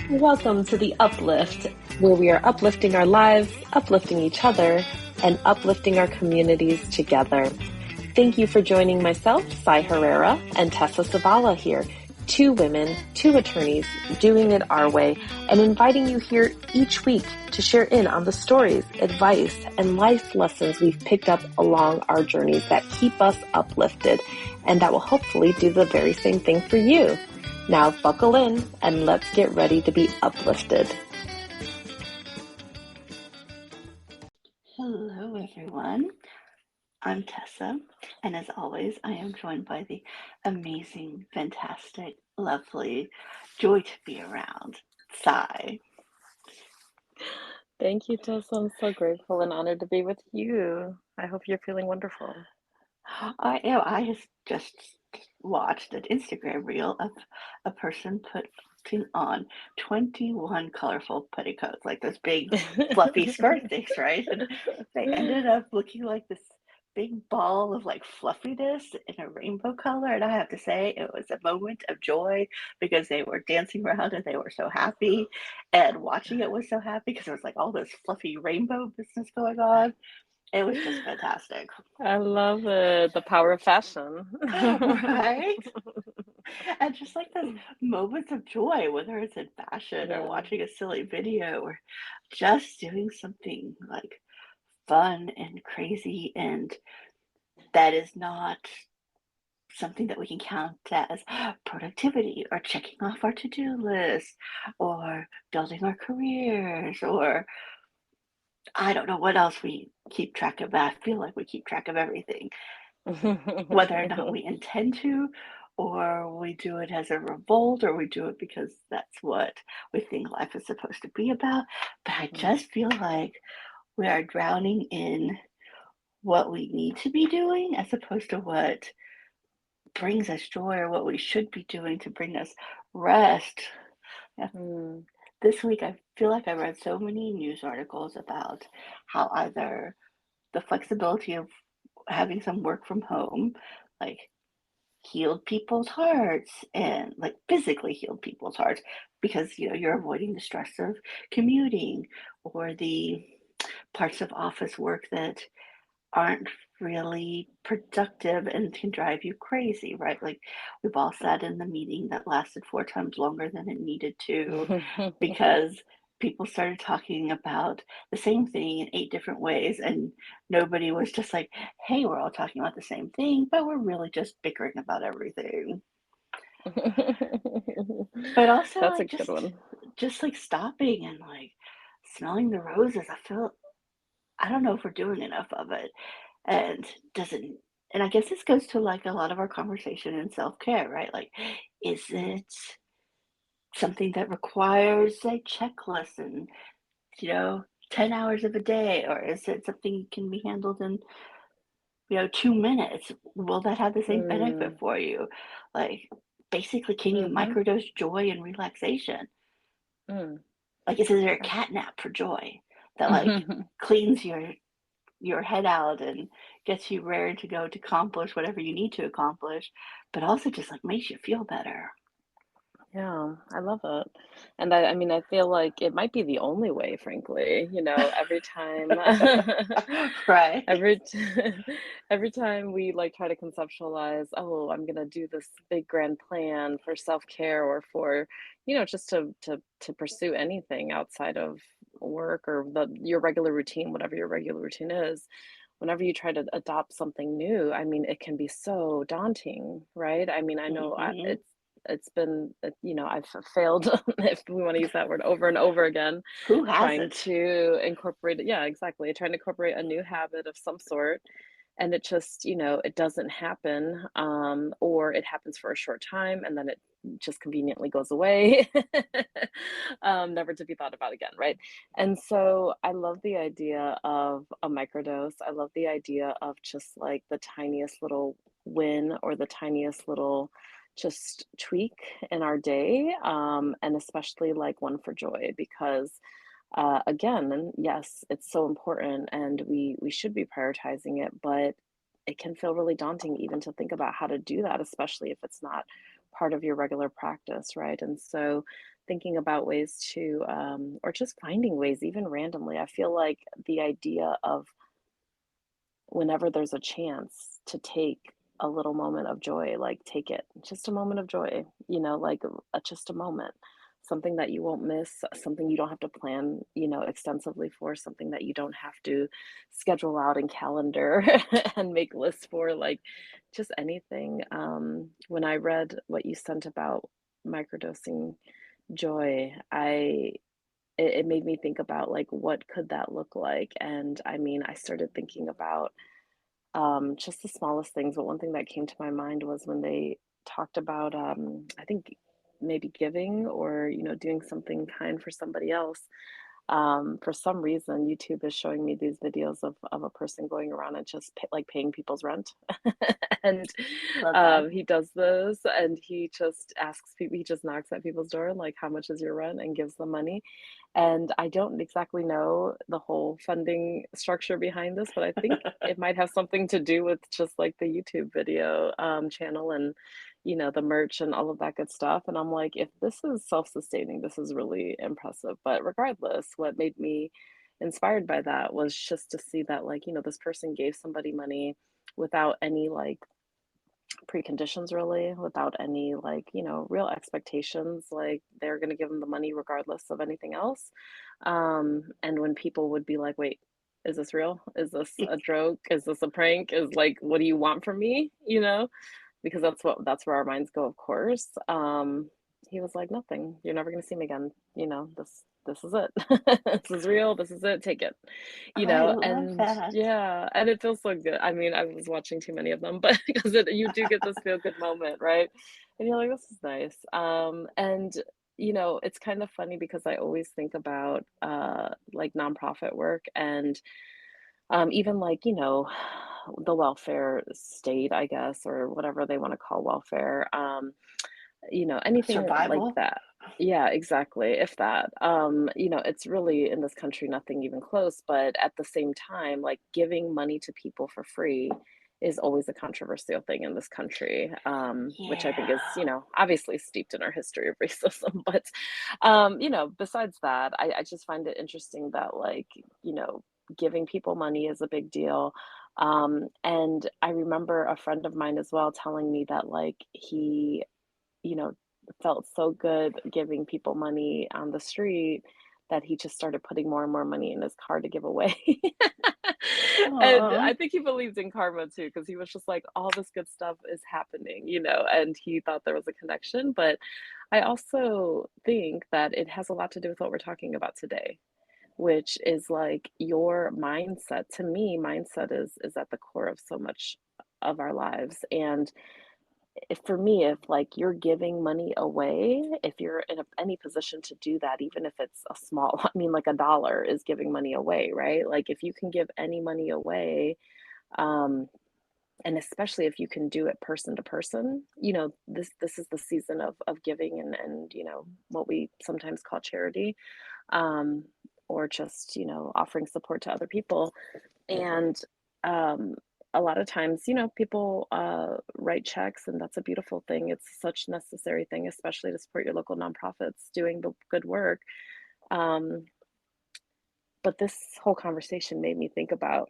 Welcome to the Uplift, where we are uplifting our lives, uplifting each other, and uplifting our communities together. Thank you for joining myself, Cy Herrera, and Tessa Savala here, two women, two attorneys, doing it our way, and inviting you here each week to share in on the stories, advice, and life lessons we've picked up along our journeys that keep us uplifted, and that will hopefully do the very same thing for you. Now buckle in and let's get ready to be uplifted. Hello, everyone. I'm Tessa, and as always, I am joined by the amazing, fantastic, lovely, joy to be around, Cy. Thank you, Tess. I'm so grateful and honored to be with you. I hope you're feeling wonderful. I am. I have just watched an Instagram reel of a person putting on 21 colorful petticoats, like those big fluffy skirt things, right? And they ended up looking like this big ball of like fluffiness in a rainbow color. And I have to say, it was a moment of joy because they were dancing around and they were so happy. And watching it was so happy because there was like all this fluffy rainbow business going on. It was just fantastic. I love it. The power of fashion. Right? And just like those moments of joy, whether it's in fashion or Yeah. watching a silly video or just doing something like fun and crazy and that is not something that we can count as productivity or checking off our to-do list or building our careers or I don't know what else we keep track of. I feel like we keep track of everything, whether or not we intend to, or we do it as a revolt, or we do it because that's what we think life is supposed to be about. But I just feel like we are drowning in what we need to be doing as opposed to what brings us joy or what we should be doing to bring us rest. Yeah. Mm. This week, I feel like I read so many news articles about how either the flexibility of having some work from home, like healed people's hearts and like physically healed people's hearts because you're avoiding the stress of commuting or the parts of office work that aren't really productive and can drive you crazy, right? Like we've all sat in the meeting that lasted 4 times longer than it needed to because people started talking about the same thing in 8 different ways and nobody was just like, hey, we're all talking about the same thing, but we're really just bickering about everything. But also That's a like good just one. just like stopping and like smelling the roses. I don't know if we're doing enough of it. And doesn't and I guess this goes to like a lot of our conversation in self-care, right? Like, is it something that requires a checklist and, you know, 10 hours of a day, or is it something that can be handled in, 2 minutes? Will that have the same benefit Mm. for you? Like, basically, can you Mm-hmm. microdose joy and relaxation? Mm. Like, is there a cat nap for joy that like cleans your head out and gets you ready to go to accomplish whatever you need to accomplish, but also just like makes you feel better. Yeah, I love it. And I mean, I feel like it might be the only way, frankly, every time Right. every t every time we, like, try to conceptualize, "Oh, I'm gonna do this big grand plan for self-care or for," just to pursue anything outside of work or your regular routine, whatever your regular routine is. Whenever you try to adopt something new, I mean, it can be so daunting, right? I mean, I know Hmm. it's been, I've failed, if we want to use that word, over and over again, Who trying hasn't? to incorporate, yeah, exactly, trying to incorporate a new habit of some sort. And it just, it doesn't happen, or it happens for a short time and then it just conveniently goes away, never to be thought about again, right? And so I love the idea of a microdose. I love the idea of just like the tiniest little win or the tiniest little just tweak in our day, and especially like one for joy because again, and yes, it's so important and we should be prioritizing it, but it can feel really daunting even to think about how to do that, especially if it's not part of your regular practice, right? And so thinking about ways to, or just finding ways, even randomly, I feel like the idea of whenever there's a chance to take a little moment of joy, like take it, just a moment of joy, like just a moment, something that you won't miss, something you don't have to plan, extensively for, something that you don't have to schedule out in calendar and make lists for, like just anything. When I read what you sent about microdosing joy, it made me think about like what could that look like, and I mean, I started thinking about just the smallest things, but one thing that came to my mind was when they talked about, I think maybe giving or, doing something kind for somebody else. For some reason, YouTube is showing me these videos of a person going around and just like paying people's rent. And Love that. he does this and he just asks people, he just knocks at people's door, like, how much is your rent? And gives them money. And I don't exactly know the whole funding structure behind this, but I think it might have something to do with just like the YouTube video channel and, the merch and all of that good stuff. And I'm like, if this is self-sustaining, this is really impressive. But regardless, what made me inspired by that was just to see that, like, this person gave somebody money without any like preconditions, really, without any like, real expectations, like they're going to give them the money regardless of anything else. And when people would be like, wait, is this real? Is this a joke? Is this a prank? Is like, what do you want from me, because that's where our minds go, of course. He was like, nothing, you're never going to see me again, this is it. This is real, this is it, take it, I love and that. yeah, and it feels so good. I mean, I was watching too many of them, but because you do get this feel good moment, right? And you're like, this is nice. And it's kind of funny because I always think about like nonprofit work and even like, the welfare state, I guess, or whatever they want to call welfare. Anything like Survival. that. Yeah, exactly. If that, it's really in this country, nothing even close. But at the same time, like giving money to people for free is always a controversial thing in this country, which I think is, Yeah. obviously steeped in our history of racism. But, besides that, I just find it interesting that, like, giving people money is a big deal. And I remember a friend of mine as well telling me that, like, he you know, felt so good giving people money on the street that he just started putting more and more money in his car to give away. And Aw. I think he believed in karma too, because he was just like, all this good stuff is happening, and he thought there was a connection. But I also think that it has a lot to do with what we're talking about today, which is like your mindset. To me, mindset is at the core of so much of our lives. And if for me, if like you're giving money away, if you're in any position to do that, even if it's a small, I mean, like a dollar is giving money away, right? Like if you can give any money away, um, and especially if you can do it person to person, this is the season of giving and what we sometimes call charity, um, or just offering support to other people. And um, a lot of times, people write checks, and that's a beautiful thing. It's such a necessary thing, especially to support your local nonprofits doing the good work. Um, but this whole conversation made me think about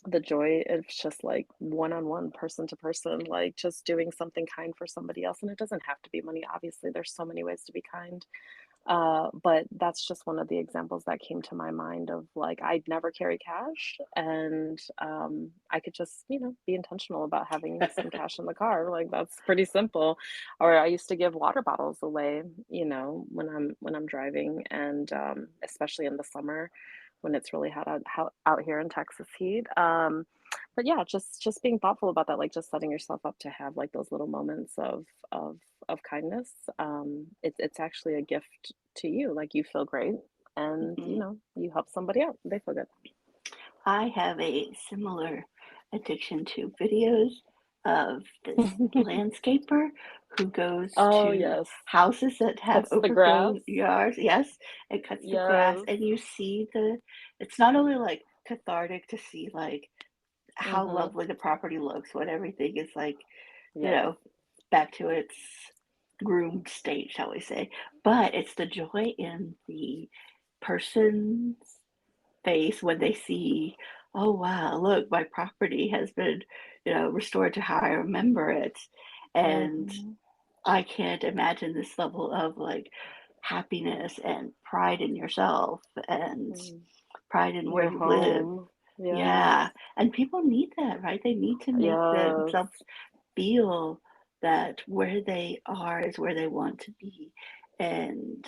the joy of just like one on one, person to person, like just doing something kind for somebody else. And it doesn't have to be money. Obviously, there's so many ways to be kind. But that's just one of the examples that came to my mind of like I'd never carry cash, and I could just be intentional about having some cash in the car. Like that's pretty simple. Or I used to give water bottles away, when I'm driving, and especially in the summer when it's really hot out here in Texas heat. But yeah, just being thoughtful about that, like just setting yourself up to have like those little moments of of kindness. It's actually a gift to you. Like you feel great, and Mhm. you help somebody out. They feel good. I have a similar addiction to videos of this landscaper who goes Oh to yes, houses that have cuts the grass. overgrown yards. Yes, and cuts the grass, Yes. and you see it's not only like cathartic to see like how Mm-hmm. lovely the property looks when everything is like, you Yes. know, back to its groomed state, shall we say. But it's the joy in the person's face when they see, oh wow, look, my property has been, restored to how I remember it. And Mhm. I can't imagine this level of like happiness and pride in yourself and Mm. pride in where Your you live. home. Yes. Yeah. And people need that, right? They need to make Yes. themselves feel that where they are is where they want to be, and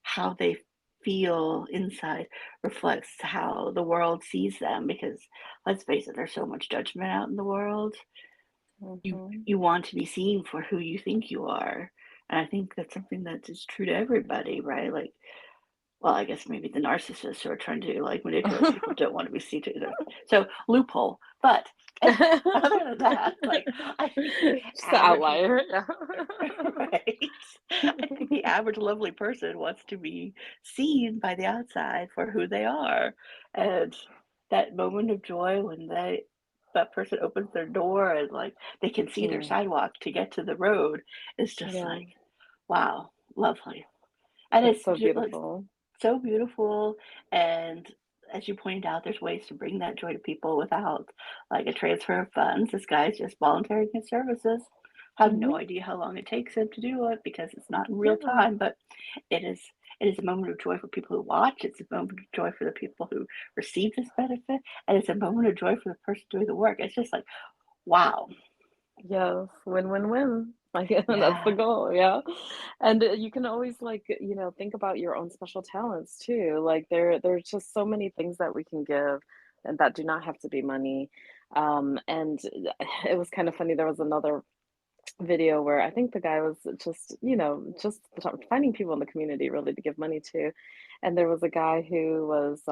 how they feel inside reflects how the world sees them, because let's face it, there's so much judgment out in the world. you Mhm. you want to be seen for who you think you are, and I think that's something that is true to everybody, right? Like, well, I guess maybe the narcissists who are trying to like manipulate people don't want to be seen to either. So loophole. But other than that, like I think the Just the average outlier. Yeah. right? I think the average lovely person wants to be seen by the outside for who they are. And that moment of joy when that person opens their door and like they can see their Mm. sidewalk to get to the road is just Yeah. like, wow, lovely. And It's it's so just like beautiful. so beautiful. And as you pointed out, there's ways to bring that joy to people without like a transfer of funds. This guy's just volunteering his services. Have no Mhm. idea how long it takes him to do it because it's not in real Yeah. time, but it is it is a moment of joy for people who watch. It's a moment of joy for the people who receive this benefit, and it's a moment of joy for the person doing the work. It's just like, wow. Yes, win, win, win. Like that's the Yeah. goal, yeah. And you can always like, think about your own special talents too. Like there's just so many things that we can give and that do not have to be money. And it was kind of funny. There was another video where I think the guy was just, just finding people in the community really to give money to. And there was a guy who was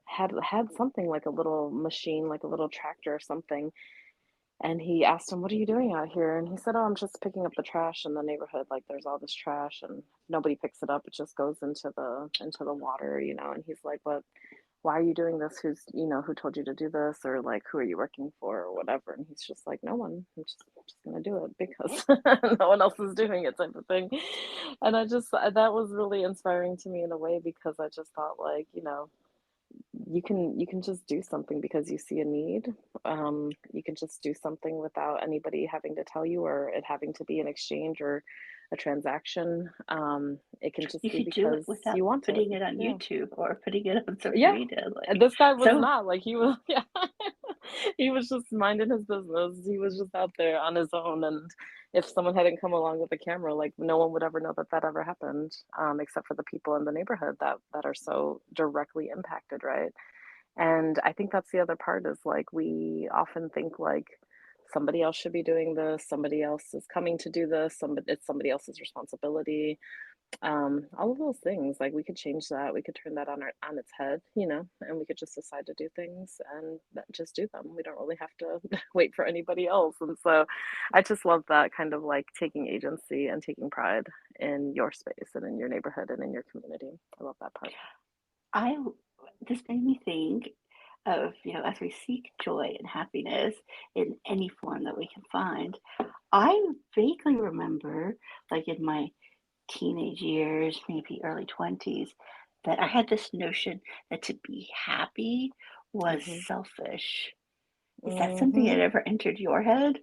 had something like a little machine, like a little tractor or something, and he asked him, "What are you doing out here?" And he said, "Oh, I'm just picking up the trash in the neighborhood. Like there's all this trash and nobody picks it up. It just goes into the water." And he's like, "But why are you doing this? Who told you to do this? Or like who are you working for or whatever?" And he's just like, "No one. I'm just gonna do it because no one else is doing it," type of thing. And that was really inspiring to me in a way because I just thought like, you can just do something because you see a need. You can just do something without anybody having to tell you or it having to be an exchange or a transaction. It can just You be could do it because without you want it. putting it on Yeah. YouTube or putting it on social Yeah. media. And Like, this guy was so not like he was yeah. He was just minding his business. He was just out there on his own, and if someone hadn't come along with a camera, like no one would ever know that that ever happened, except for the people in the neighborhood that are so directly impacted, right? And I think that's the other part is like we often think like somebody else should be doing this, somebody else is coming to do this, it's somebody else's responsibility. All of those things, like we could change that, we could turn that on its head, and we could just decide to do things and just do them. We don't really have to wait for anybody else. And so I just love that kind of like taking agency and taking pride in your space and in your neighborhood and in your community. I love that part. I this made me think of, as we seek joy and happiness in any form that we can find. I vaguely remember, like in my teenage years, maybe early 20s, that I had this notion that to be happy was Hmm. selfish. Is that something that Hmm. ever entered your head?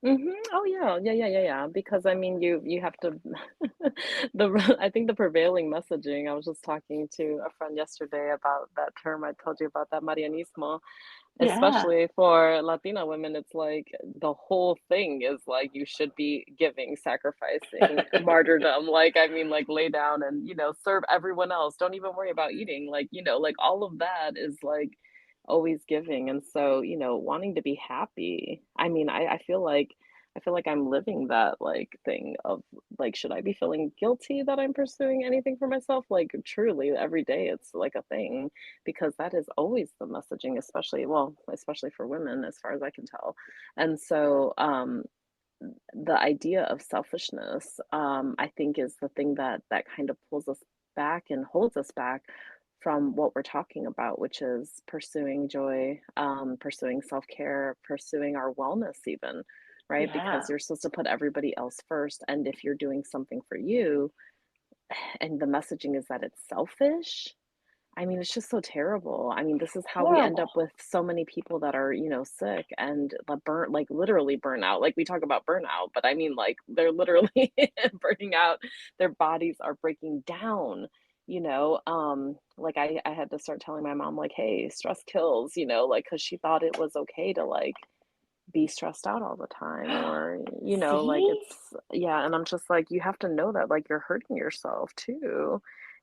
Mhm. Oh, yeah. Yeah, yeah, yeah, yeah, because, I mean, you have to I think the prevailing messaging I was just talking to a friend yesterday about that term I told you about, that Marianismo, Yeah. especially for Latina women, it's like the whole thing is like you should be giving, sacrificing, martyrdom, like, I mean, like, lay down and, serve everyone else, don't even worry about eating, like, like, all of that is, like, always giving, and so, wanting to be happy, I mean, I feel like I'm living that, like, thing of, like, should I be feeling guilty that I'm pursuing anything for myself? Like, truly, every day it's, like, a thing because that is always the messaging, especially for women, as far as I can tell. And so, the idea of selfishness, I think, is the thing that kind of pulls us back and holds us back from what we're talking about, which is pursuing joy, pursuing self care, pursuing our wellness, even. right? Because Yeah. you're supposed to put everybody else first. And if you're doing something for you and the messaging is that it's selfish, I mean, it's just so terrible. I mean, this is how we end Horrible. up with so many people that are, sick and like literally burn out. Like we talk about burnout, but I mean, like they're literally burning out. Their bodies are breaking down. Like I had to start telling my mom, like, hey, stress kills, like, because she thought it was okay to like be stressed out all the time or like See? it's yeah, and I'm just like you have to know that like you're hurting yourself too.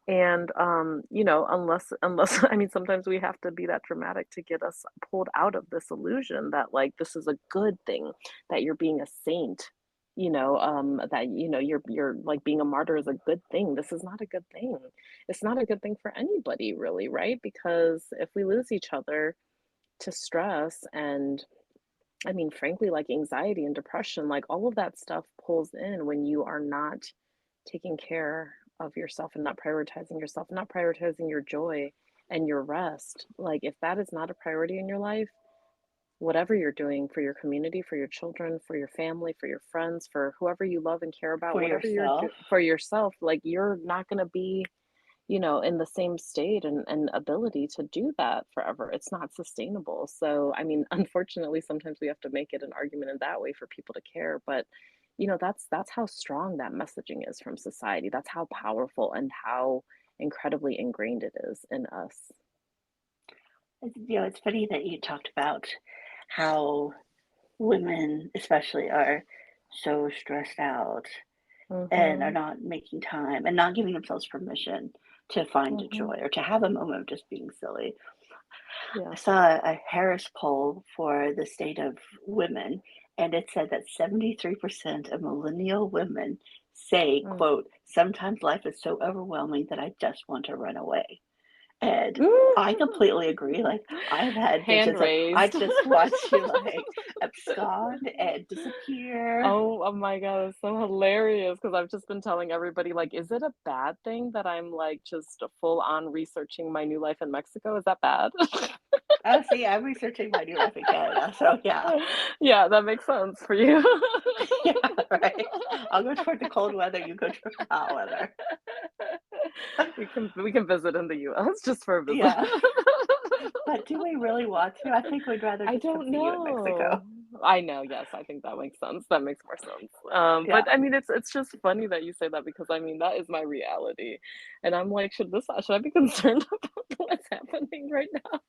And unless I mean sometimes we have to be that dramatic to get us pulled out of this illusion that like this is a good thing, that you're being a saint, that you're like being a martyr is a good thing. This is not a good thing. It's not a good thing for anybody really, right? Because if we lose each other to stress and I mean, frankly, like anxiety and depression, like all of that stuff pulls in when you are not taking care of yourself and not prioritizing yourself, not prioritizing your joy and your rest. Like, if that is not a priority in your life, whatever you're doing for your community, for your children, for your family, for your friends, for whoever you love and care about, For whatever you're yourself. for yourself, like you're not going to be in the same state and ability to do that forever. It's not sustainable. So, I mean, unfortunately, sometimes we have to make it an argument in that way for people to care. But, that's how strong that messaging is from society. That's how powerful and how incredibly ingrained it is in us. It's funny that you talked about how women, especially, are so stressed out and are Mhm. not making time and not giving themselves permission to find a Mhm. joy or to have a moment of just being silly. Yeah. I saw a Harris poll for the state of women, and it said that 73% of millennial women say, Mm. quote, sometimes life is so overwhelming that I just want to run away. And I completely agree. Like, I've had days Hand it's like, I raised. just want to like abscond and disappear. Oh my God, it's so hilarious because I've just been telling everybody, like, is it a bad thing that I'm like just full on researching my new life in Mexico? Is that bad? Oh, see, I'm researching my new life in Canada. So yeah. Yeah, that makes sense for you. Yeah, right. I'll go toward the cold weather, you go toward the hot weather. We can visit in the US just for a visit. Yeah. But do we really want to? I think we'd rather I just come don't see you in know. Mexico. I know, yes, I think that makes sense. That makes more sense. Yeah. But I mean, it's just funny that you say that because I mean that is my reality, and I'm like, should I be concerned about what's happening right now?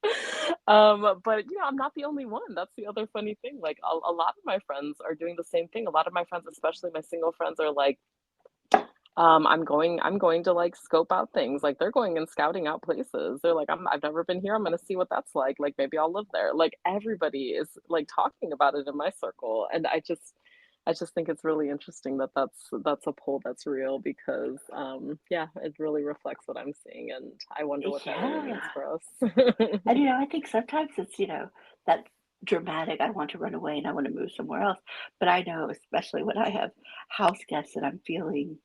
But I'm not the only one. That's the other funny thing. Like a lot of my friends are doing the same thing. A lot of my friends, especially my single friends, are like I'm going to like scope out things. Like they're going and scouting out places. They're like, I've never been here. I'm gonna see what that's like. Like maybe I'll live there. Like everybody is like talking about it in my circle. And I just think it's really interesting that that's a poll that's real because yeah, it really reflects what I'm seeing and I wonder what that really Yeah. means for us. And I think sometimes it's, that dramatic, I want to run away and I want to move somewhere else. But I know, especially when I have house guests and I'm feeling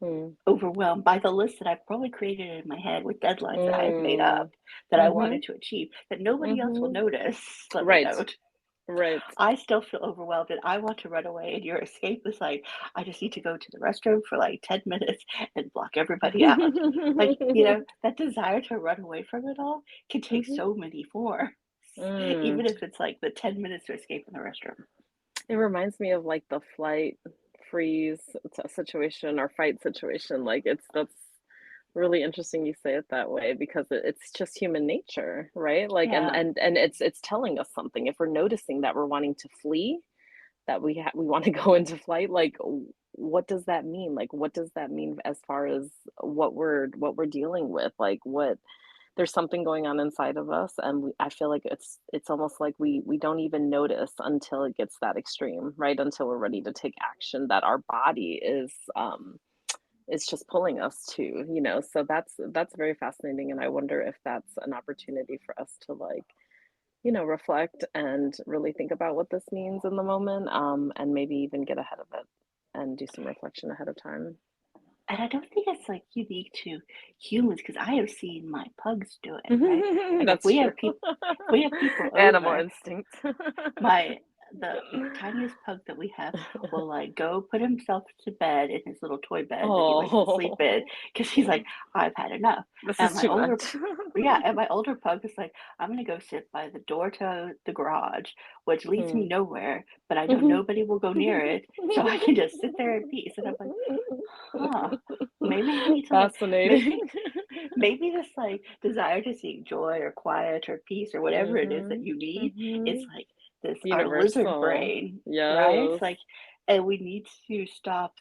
Mm. overwhelmed by the list that I've probably created in my head with deadlines that I have made Mm. up that I Mhm. wanted to achieve that nobody else will Mhm. notice. Slightly Right. note. Right. I still feel overwhelmed and I want to run away. And your escape is like, I just need to go to the restroom for like 10 minutes and block everybody out. Like, that desire to run away from it all can take Mhm. so many forms, Mm. even if it's like the 10 minutes to escape in the restroom. It reminds me of, like, the flight, freeze situation or fight situation, like, that's really interesting you say it that way because it's just human nature, right? Like, and Yeah. and and it's telling us something. If we're noticing that we're wanting to flee, that we wanna go into flight, like, what does that mean? Like, what does that mean as far as what we're dealing with? Like, there's something going on inside of us and I feel like it's almost like we don't even notice until it gets that extreme, right? Until we're ready to take action that our body is just pulling us to. So that's very fascinating and I wonder if that's an opportunity for us to like reflect and really think about what this means in the moment, and maybe even get ahead of it and do some reflection ahead of time. And I don't think it's like unique to humans because I have seen my pugs do it, right? Like That's true. if we have people Animal over, instinct. my the tiniest pug that we have will, like, go put himself to bed in his little toy bed that he likes to sleep in, Oh, because he's like, "I've had enough." this And is my too older much. Yeah, and my older pug is like, "I'm gonna go sit by the door to the garage, which leads me Mm. nowhere, but I know nobody will go near it, so I can just sit there in peace." And I'm like, "Huh, maybe I need to, like, Fascinating. maybe maybe this, like, desire to seek joy or quiet or peace or whatever it is that Mhm, you need is, mhm. like, this our lizard Universal. brain, right? Yes. Like, and we need to stop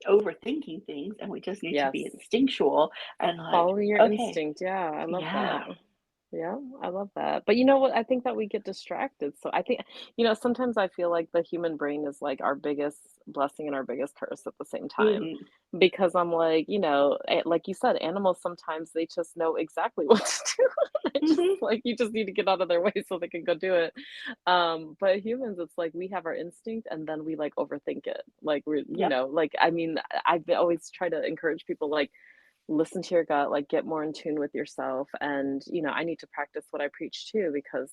overthinking things, and we just need to be Yes. instinctual and, like, Follow your "Okay, instinct. Yeah, I love yeah, that. Yeah, I love that. But you know what? I think that we get distracted. So I think, sometimes I feel like the human brain is like our biggest blessing and our biggest curse at the same time. mhm, Because I'm like, like you said, animals sometimes they just know exactly what to do. It's just mhm, like you just need to get out of their way so they can go do it. But humans, it's like we have our instinct and then we like overthink it. Like yep, like I mean, I've always try to encourage people like listen to your gut, like get more in tune with yourself. And, I need to practice what I preach too, because,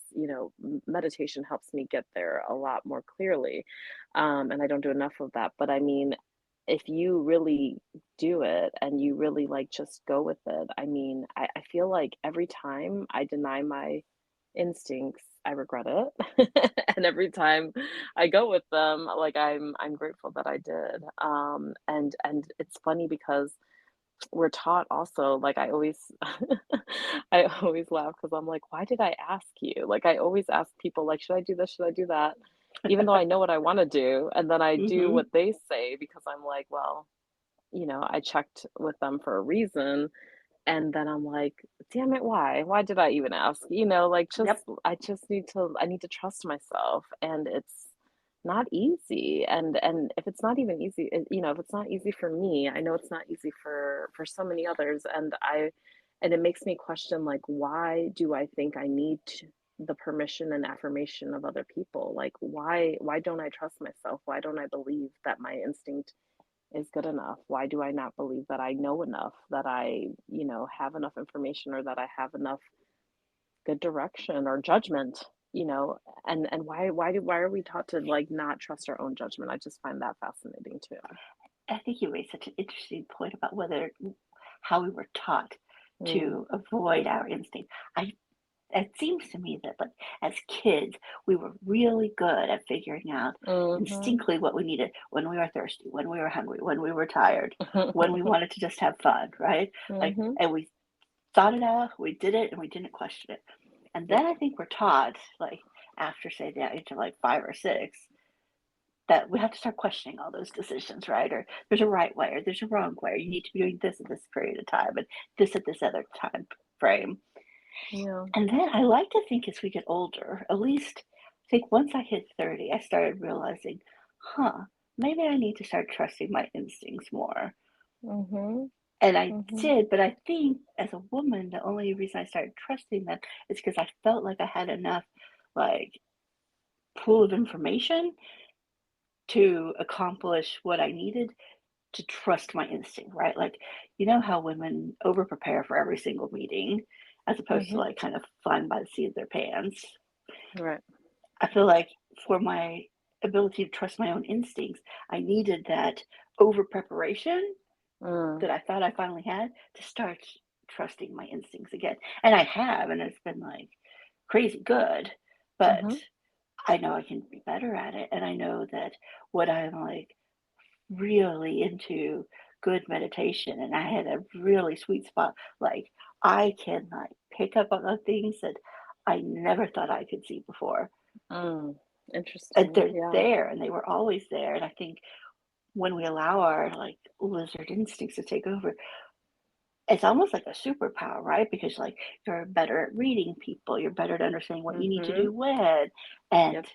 meditation helps me get there a lot more clearly. And I don't do enough of that. But I mean, if you really do it and you really like just go with it, I mean, I feel like every time I deny my instincts, I regret it. And every time I go with them, like I'm grateful that I did. And it's funny because we're taught also, like, I always I always laugh because 'cause I'm like, "Why did I ask you?" Like, I always ask people, like, "Should I do this? Should I do that?" Even though I know what I wanna do, and then I do mhm, what they say because I'm like, "Well, I checked with them for a reason," and then I'm like, "Damn it, why? Why did I even ask?" Like, yep, I need to trust myself, and it's not easy, and if it's not even easy, if it's not easy for me, I know it's not easy for so many others, and it makes me question, like, why do I think I need the permission and affirmation of other people? Like, why don't I trust myself? Why don't I believe that my instinct is good enough? Why do I not believe that I know enough, that I, have enough information or that I have enough good direction or judgment, you know? And why are we taught to like not trust our own judgment? I just find that fascinating too. I think you raised such an interesting point about whether how we were taught Mm. to avoid our instinct. I It seems to me that, like, as kids, we were really good at figuring out Mhm. instinctively what we needed when we were thirsty, when we were hungry, when we were tired, when we wanted to just have fun, right? Like, Mhm. and we thought it out, we did it, and we didn't question it. And Yep. then I think we're taught, like, after, say, the age of like 5 or 6, that we have to start questioning all those decisions, right? Or there's a right way, or there's a wrong way, or you need to be doing this at this period of time, and this at this other time frame. Yeah. And then I like to think as we get older, at least I think once I hit 30, I started realizing, huh, maybe I need to start trusting my instincts more. Mhm. And I Mhm. did, but I think as a woman, the only reason I started trusting them is because I felt like I had enough, like, pool of information to accomplish what I needed to trust my instinct, right? Like, you know how women over prepare for every single meeting as opposed to Mhm. like kind of flying by the seat of their pants. Right. I feel like for my ability to trust my own instincts, I needed that over preparation Mm. that I thought I finally had to start trusting my instincts again. And I have, and it's been like crazy good, but Mhm. I know I can be better at it. And I know that what I'm like really into good meditation and I had a really sweet spot, like I can like pick up on the things that I never thought I could see before. Mm. And Interesting. they're Yeah. there and they were always there. And I think when we allow our like lizard instincts to take over, it's almost like a superpower, right? Because like you're better at reading people, you're better at understanding what you need to Mhm. do when. And Yep.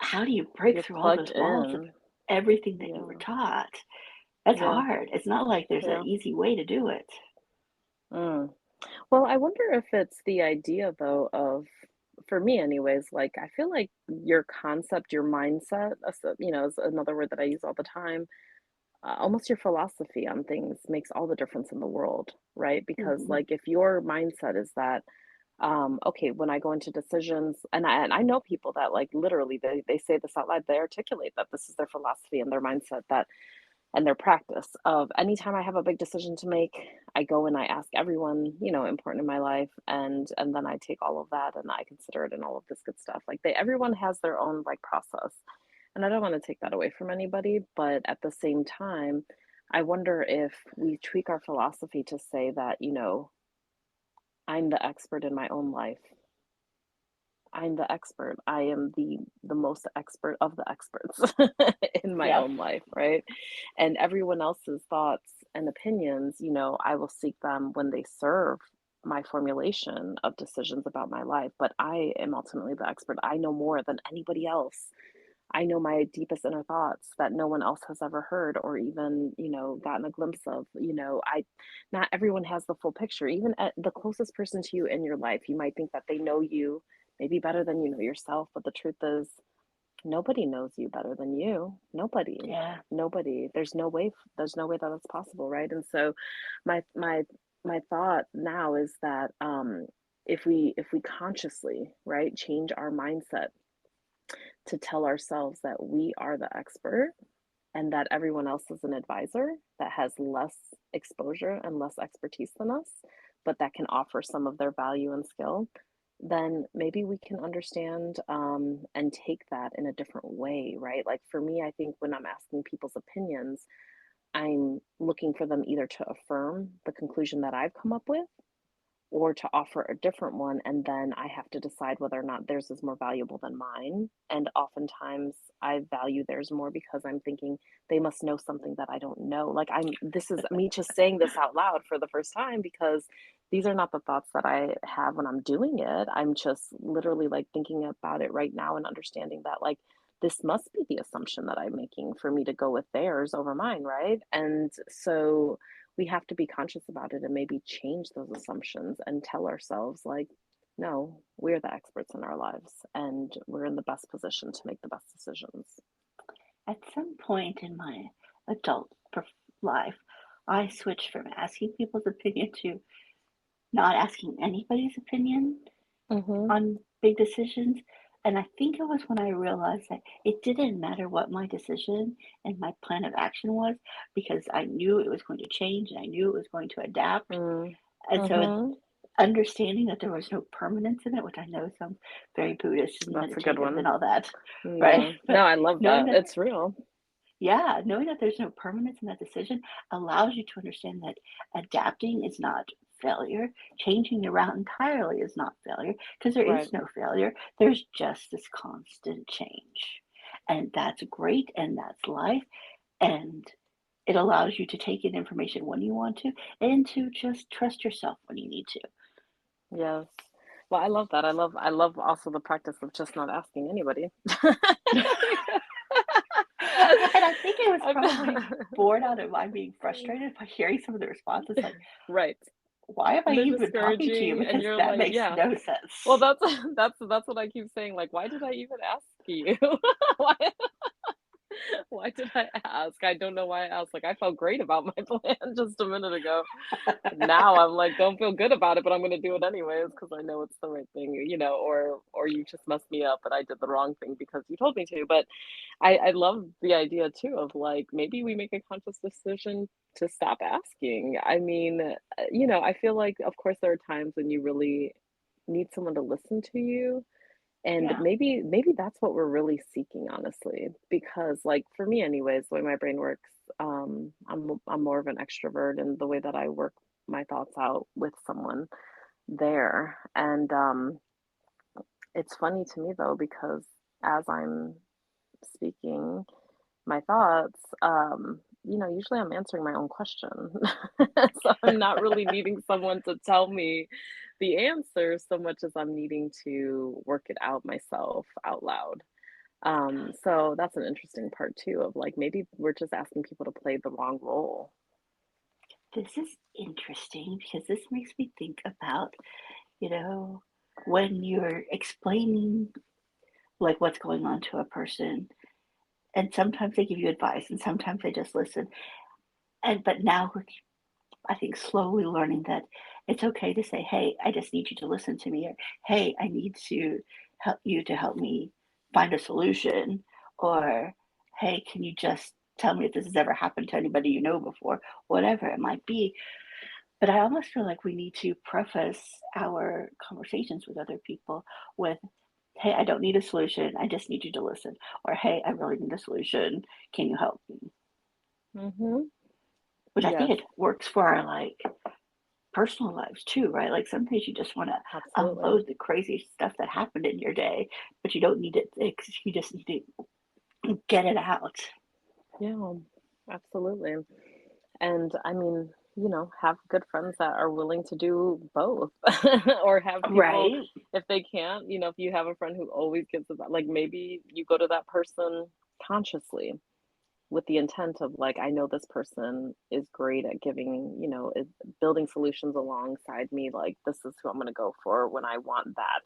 how do you break You're through all plugged those walls of in. everything that you were Yeah. taught? That's Yeah. hard. It's not like there's an Yeah. easy way to do it. Mm. Well, I wonder if it's the idea though of for me anyways, like I feel like your concept, your mindset, is another word that I use all the time. Almost your philosophy on things makes all the difference in the world, right? Because Mhm. like if your mindset is that Okay, when I go into decisions, and I know people that like literally they say this out loud, they articulate that this is their philosophy and their mindset, that and their practice of anytime I have a big decision to make, I go and I ask everyone, important in my life, and then I take all of that and I consider it and all of this good stuff. Like everyone has their own like process. And I don't want to take that away from anybody, but at the same time, I wonder if we tweak our philosophy to say that, I'm the expert in my own life. I'm the expert. I am the most expert of the experts in my Yep. own life, right? And everyone else's thoughts and opinions, I will seek them when they serve my formulation of decisions about my life. But I am ultimately the expert. I know more than anybody else. I know my deepest inner thoughts that no one else has ever heard or even, gotten a glimpse of. I not everyone has the full picture. Even at the closest person to you in your life, you might think that they know you maybe better than you know yourself, but the truth is nobody knows you better than you. Nobody. Yeah. Nobody. There's no way that that's possible, right? And so my thought now is that if we consciously, right, change our mindset to tell ourselves that we are the expert and that everyone else is an advisor that has less exposure and less expertise than us, but that can offer some of their value and skill, then maybe we can understand and take that in a different way, right? Like for me, I think when I'm asking people's opinions, I'm looking for them either to affirm the conclusion that I've come up with or to offer a different one, and then I have to decide whether or not theirs is more valuable than mine. And oftentimes I value theirs more because I'm thinking they must know something that I don't know. Like this is me just saying this out loud for the first time because these are not the thoughts that I have when I'm doing it. I'm just literally like thinking about it right now and understanding that like this must be the assumption that I'm making for me to go with theirs over mine, right? And so we have to be conscious about it and maybe change those assumptions and tell ourselves like no, we're the experts in our lives and we're in the best position to make the best decisions. At some point in my adult life, I switched from asking people's opinion to not asking anybody's opinion Mhm. on big decisions. And I think it was when I realized that it didn't matter what my decision and my plan of action was because I knew it was going to change and I knew it was going to adapt. Mm. And so Mhm. understanding that there was no permanence in it, which I know sounds very Buddhist and That's a good meditative and one. all that, right? Yeah. No, But I love knowing that. that, It's real. yeah, knowing that there's no permanence in that decision allows you to understand that adapting is not failure. Changing the route entirely is not failure because there Right. is no failure. There's just this constant change. And that's great and that's life. And it allows you to take in information when you want to and to just trust yourself when you need to. Yes. Well, I love that. I love also the practice of just not asking anybody. And I think it was probably I'm- born out of my being frustrated by hearing some of the responses like, right. why am I And they're even talking to you? discouraging and Because you're that like, makes yeah. no Well, sense. that's what I keep saying. Like, why did I even ask you? Why why did I ask? I don't know why I asked. Like, I felt great about my plan just a minute ago. Now I'm like, don't feel good about it, but I'm gonna do it anyways because I know it's the right thing, or you just messed me up and I did the wrong thing because you told me to. But I love the idea too of like maybe we make a conscious decision to stop asking. I mean, I feel like of course there are times when you really need someone to listen to you, and Yeah, maybe that's what we're really seeking, honestly, because like for me anyways, the way my brain works, I'm more of an extrovert and the way that I work my thoughts out with someone there. And it's funny to me though because as I'm speaking my thoughts, usually I'm answering my own question. So I'm not really needing someone to tell me the answer so much as I'm needing to work it out myself out loud. So that's an interesting part too of like maybe we're just asking people to play the wrong role. this is interesting because this makes me think about, you know, when you're explaining like what's going on to a person, and sometimes they give you advice and sometimes they just listen. And but now I think slowly learning that it's okay to say, "Hey, I just need you to listen to me," or "Hey, I need to help you to help me find a solution," or "Hey, can you just tell me if this has ever happened to anybody you know before?" Whatever it might be. But I almost feel like we need to preface our conversations with other people with, "Hey, I don't need a solution. I just need you to listen," or "Hey, I really need a solution. Can you help me?" Mhm. Which I think Yes, it works for our like personal lives too, right? Like sometimes you just want to absolutely. unload the crazy stuff that happened in your day, but you don't need it fixed. You just need to get it out. Yeah, absolutely. And I mean, have good friends that are willing to do both or have people Right? if they can't, if you have a friend who always gives about like maybe you go to that person consciously with the intent of like I know this person is great at giving, building solutions alongside me like this is who I'm going to go for when I want that.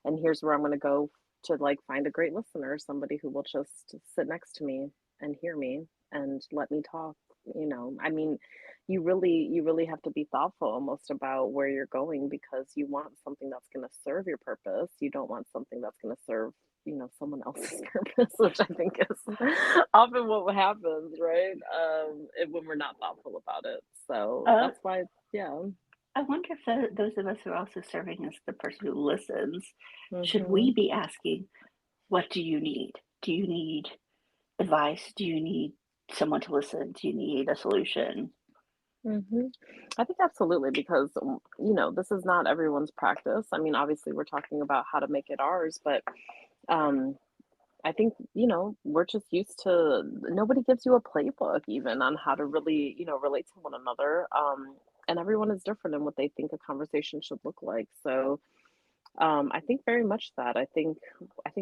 And here's where I'm going to go to like find a great listener, somebody who will just sit next to me and hear me and let me talk. I mean, you really have to be thoughtful almost about where you're going because you want something that's going to serve your purpose. You don't want something that's going to serve someone else's purpose, which I think is often what happens, right? When we're not thoughtful about it. So Uh, that's why, yeah. I wonder if those of us who are also serving as the person who listens, should we Hmm. be asking, "What do you need? Do you need advice? Do you need someone to listen? Do you need a solution?" Hmm. I think absolutely because this is not everyone's practice. I mean, obviously, we're talking about how to make it ours, but um, I think, we're just used to nobody gives you a playbook even on how to really, relate to one another. And everyone is different in what they think a conversation should look like. So, I think very much that. I think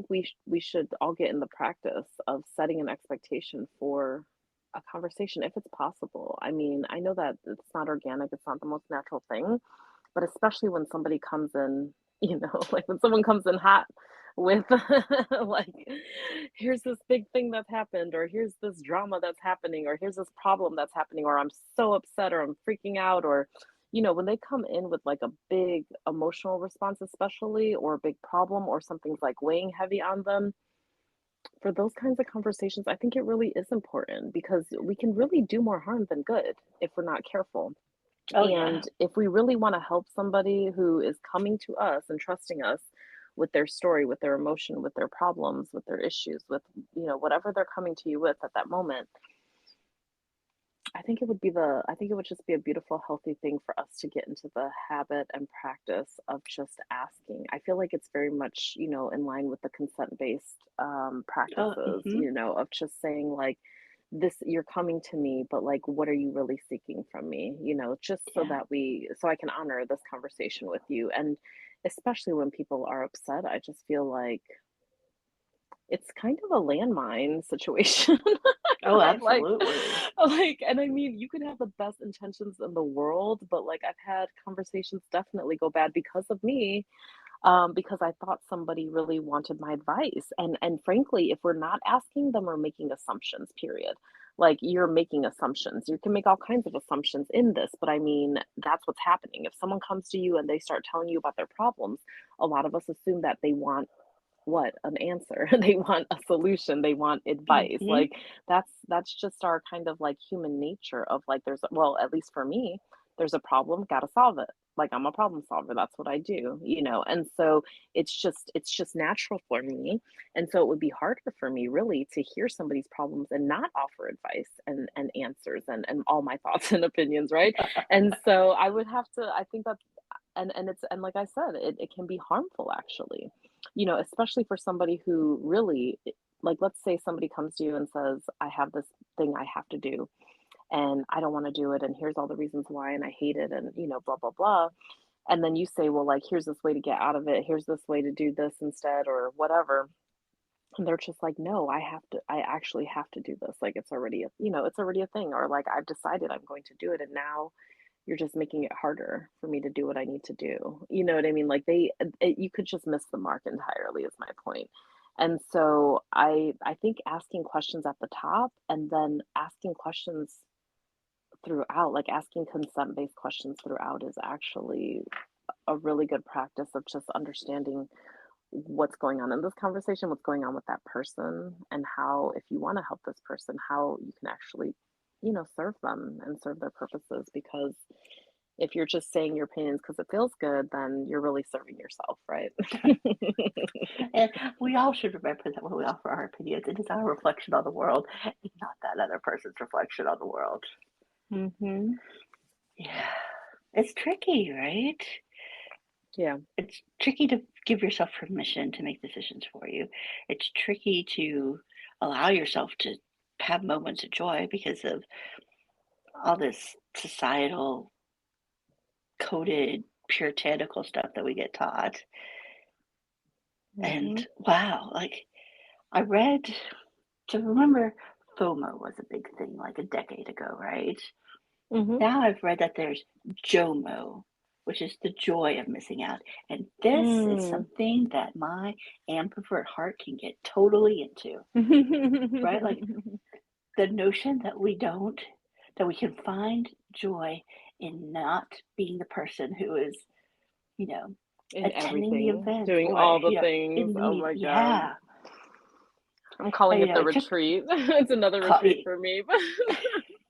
we should all get in the practice of setting an expectation for a conversation if it's possible. I mean, I know that it's not organic, it's not the most natural thing, but especially when somebody comes in, like when someone comes in hot with like, here's this big thing that's happened, or here's this drama that's happening, or here's this problem that's happening, or I'm so upset, or I'm freaking out, or, when they come in with like a big emotional response, especially, or a big problem, or something's like weighing heavy on them, for those kinds of conversations, I think it really is important because we can really do more harm than good if we're not careful. Oh And yeah. if we really want to help somebody who is coming to us and trusting us with their story, with their emotion, with their problems, with their issues, with, whatever they're coming to you with at that moment, I think it would just be a beautiful, healthy thing for us to get into the habit and practice of just asking. I feel like it's very much, in line with the consent-based Oh, practices, hmm. of just saying like, this, you're coming to me, but like, what are you really seeking from me? Just Yeah. so I can honor this conversation with you. And especially when people are upset, I just feel like it's kind of a landmine situation, Oh, right? Like absolutely. and I mean, you could have the best intentions in the world, but, like, I've had conversations definitely go bad because of me, because I thought somebody really wanted my advice, and frankly, if we're not asking, then we're making assumptions, period. Like, you're making assumptions. You can make all kinds of assumptions in this, but I mean, that's what's happening. If someone comes to you and they start telling you about their problems, a lot of us assume that they want what? An answer. They want a solution, they want advice, Hmm. like, that's just our kind of, like, human nature of, like, well, at least for me, there's a problem, gotta solve it. Like, I'm a problem solver, that's what I do, and so it's just natural for me, and so it would be harder for me really to hear somebody's problems and not offer advice and answers and all my thoughts and opinions, right? And so I would have to I think that's and like I said, it can be harmful actually, especially for somebody who really like let's say somebody comes to you and says, I have this thing I have to do and I don't want to do it and here's all the reasons why and I hate it and blah blah blah. And then you say, well, like here's this way to get out of it, here's this way to do this instead or whatever. And they're just like, no, I actually have to do this. Like it's already a thing. Or like I've decided I'm going to do it and now you're just making it harder for me to do what I need to do. You know what I mean? Like you could just miss the mark entirely is my point. And so I think asking questions at the top and then asking questions throughout, like asking consent-based questions throughout is actually a really good practice of just understanding what's going on in this conversation, what's going on with that person, and how, if you want to help this person, how you can actually, serve them and serve their purposes. Because if you're just saying your opinions because it feels good, then you're really serving yourself, right? And we all should remember that when we offer our opinions, it is our reflection on the world and not that other person's reflection on the world. Hmm. Yeah. It's tricky, right? Yeah. It's tricky to give yourself permission to make decisions for you. It's tricky to allow yourself to have moments of joy because of all this societal coded puritanical stuff that we get taught. And Hmm. wow, like I read to remember FOMO was a big thing like a decade ago, right? Hmm. Now I've read that there's JOMO, which is the joy of missing out. And this is Mm. something that my ambivert heart can get totally into, right? Like the notion that that we can find joy in not being the person who is, you know, In attending the everything, event doing or, all the things. in the Oh meet. my God. Yeah. I'm calling it the It took, retreat. It's another retreat for me. But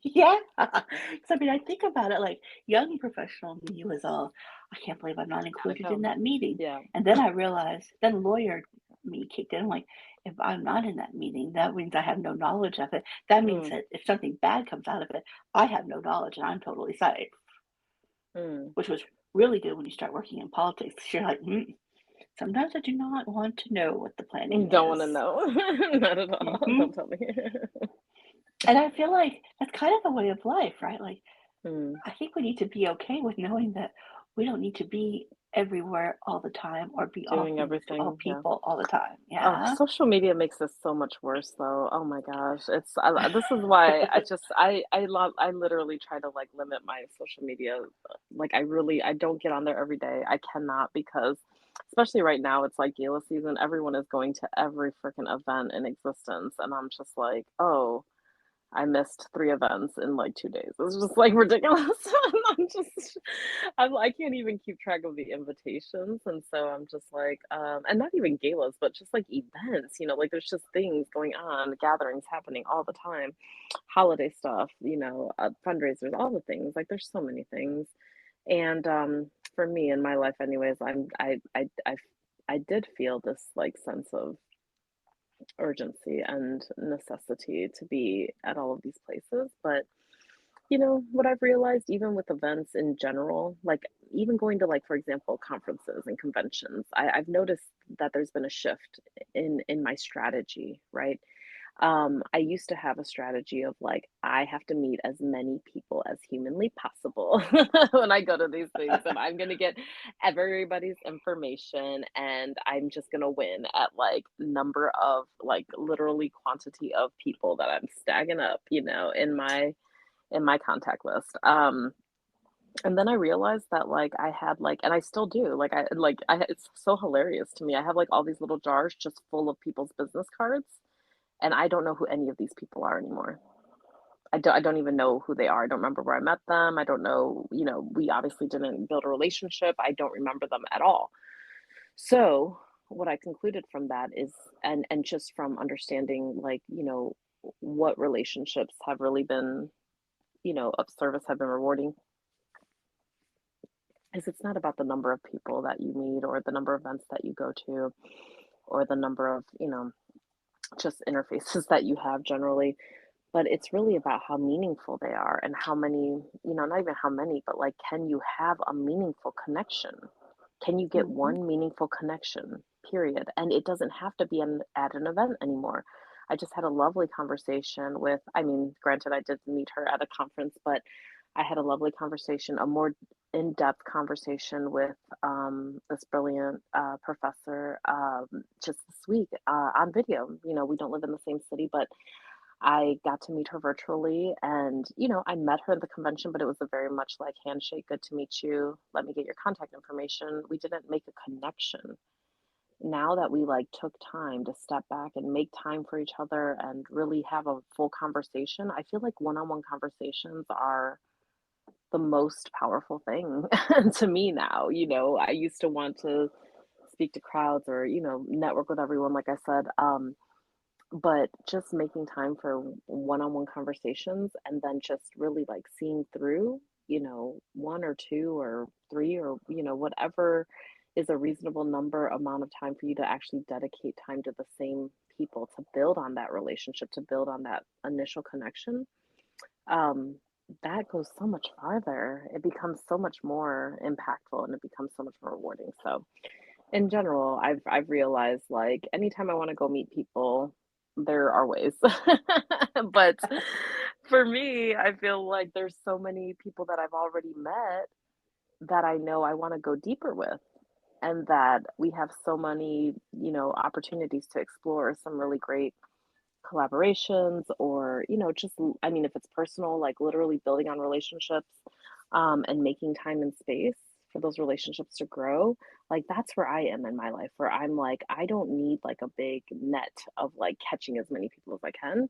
yeah. Because I mean, I think about it like young professional me was all, I can't believe I'm not gotta included in go. that meeting. Yeah. And then I realized, then lawyer me kicked in. I'm like, if I'm not in that meeting, that means I have no knowledge of it. That means Mm, that if something bad comes out of it, I have no knowledge and I'm totally safe, mm. which was really good when you start working in politics. 'Cause you're like, sometimes I do not want to know what the planning Don't is. wanna know. Not at all. hmm Don't tell me. And I feel like that's kind of the way of life, right? Like, Mm. I think we need to be okay with knowing that we don't need to be everywhere all the time or be all Doing things to all everything, yeah. people all the time. Oh, Yeah. social media makes this so much worse though. Oh my gosh. This is why I literally try to like limit my social media. Like I don't get on there every day. I cannot because especially right now it's like gala season. Everyone is going to every freaking event in existence and I'm just like, "Oh, I missed 3 events in, like, 2 days. It's just, like, ridiculous. I'm just I can't even keep track of the invitations, and so I'm just like, and not even galas, but just, like, events, like, there's just things going on, gatherings happening all the time, holiday stuff, fundraisers, all the things, like, there's so many things, and, for me in my life anyways, I did feel this, like, sense of urgency and necessity to be at all of these places. But, what I've realized, even with events in general, like even going to like, for example, conferences and conventions, I've noticed that there's been a shift in my strategy, right? I used to have a strategy of like, I have to meet as many people as humanly possible when I go to these things, and I'm gonna get everybody's information, and I'm just gonna win at like number of like literally quantity of people that I'm stacking up, in my contact list. And then I realized that like I had like, and I still do, it's so hilarious to me. I have like all these little jars just full of people's business cards and I don't know who any of these people are anymore. I don't even know who they are. I don't remember where I met them. I don't know, we obviously didn't build a relationship. I don't remember them at all. So, what I concluded from that is and just from understanding like, what relationships have really been, of service have been rewarding is it's not about the number of people that you meet or the number of events that you go to or the number of, just interfaces that you have generally. But it's really about how meaningful they are and how many, not even how many, but like, can you have a meaningful connection? Can you get hmm one meaningful connection, period? And it doesn't have to be at an event anymore. I just had a lovely conversation with, I mean, granted, I did meet her at a conference, but I had a lovely conversation, a more in depth conversation with this brilliant professor just this week on video. We don't live in the same city, but I got to meet her virtually and, I met her at the convention, but it was a very much like handshake, good to meet you. Let me get your contact information. We didn't make a connection. now that we like took time to step back and make time for each other and really have a full conversation, I feel like one-on-one conversations are the most powerful thing to me now. I used to want to speak to crowds or, network with everyone, like I said. But just making time for one-on-one conversations and then just really like seeing through, one or two or three or, whatever is a reasonable number amount of time for you to actually dedicate time to the same people to build on that relationship, to build on that initial connection. Um, that goes so much farther. It becomes so much more impactful and it becomes so much more rewarding. So, in general, I've realized, like, anytime I wanna go meet people, there are ways. But for me, I feel like there's so many people that I've already met that I know I wanna go deeper with, and that we have so many, opportunities to explore some really great collaborations or, just I mean, if it's personal, like literally building on relationships, and making time and space for those relationships to grow, like that's where I am in my life, where I'm like, I don't need like a big net of like catching as many people as I can.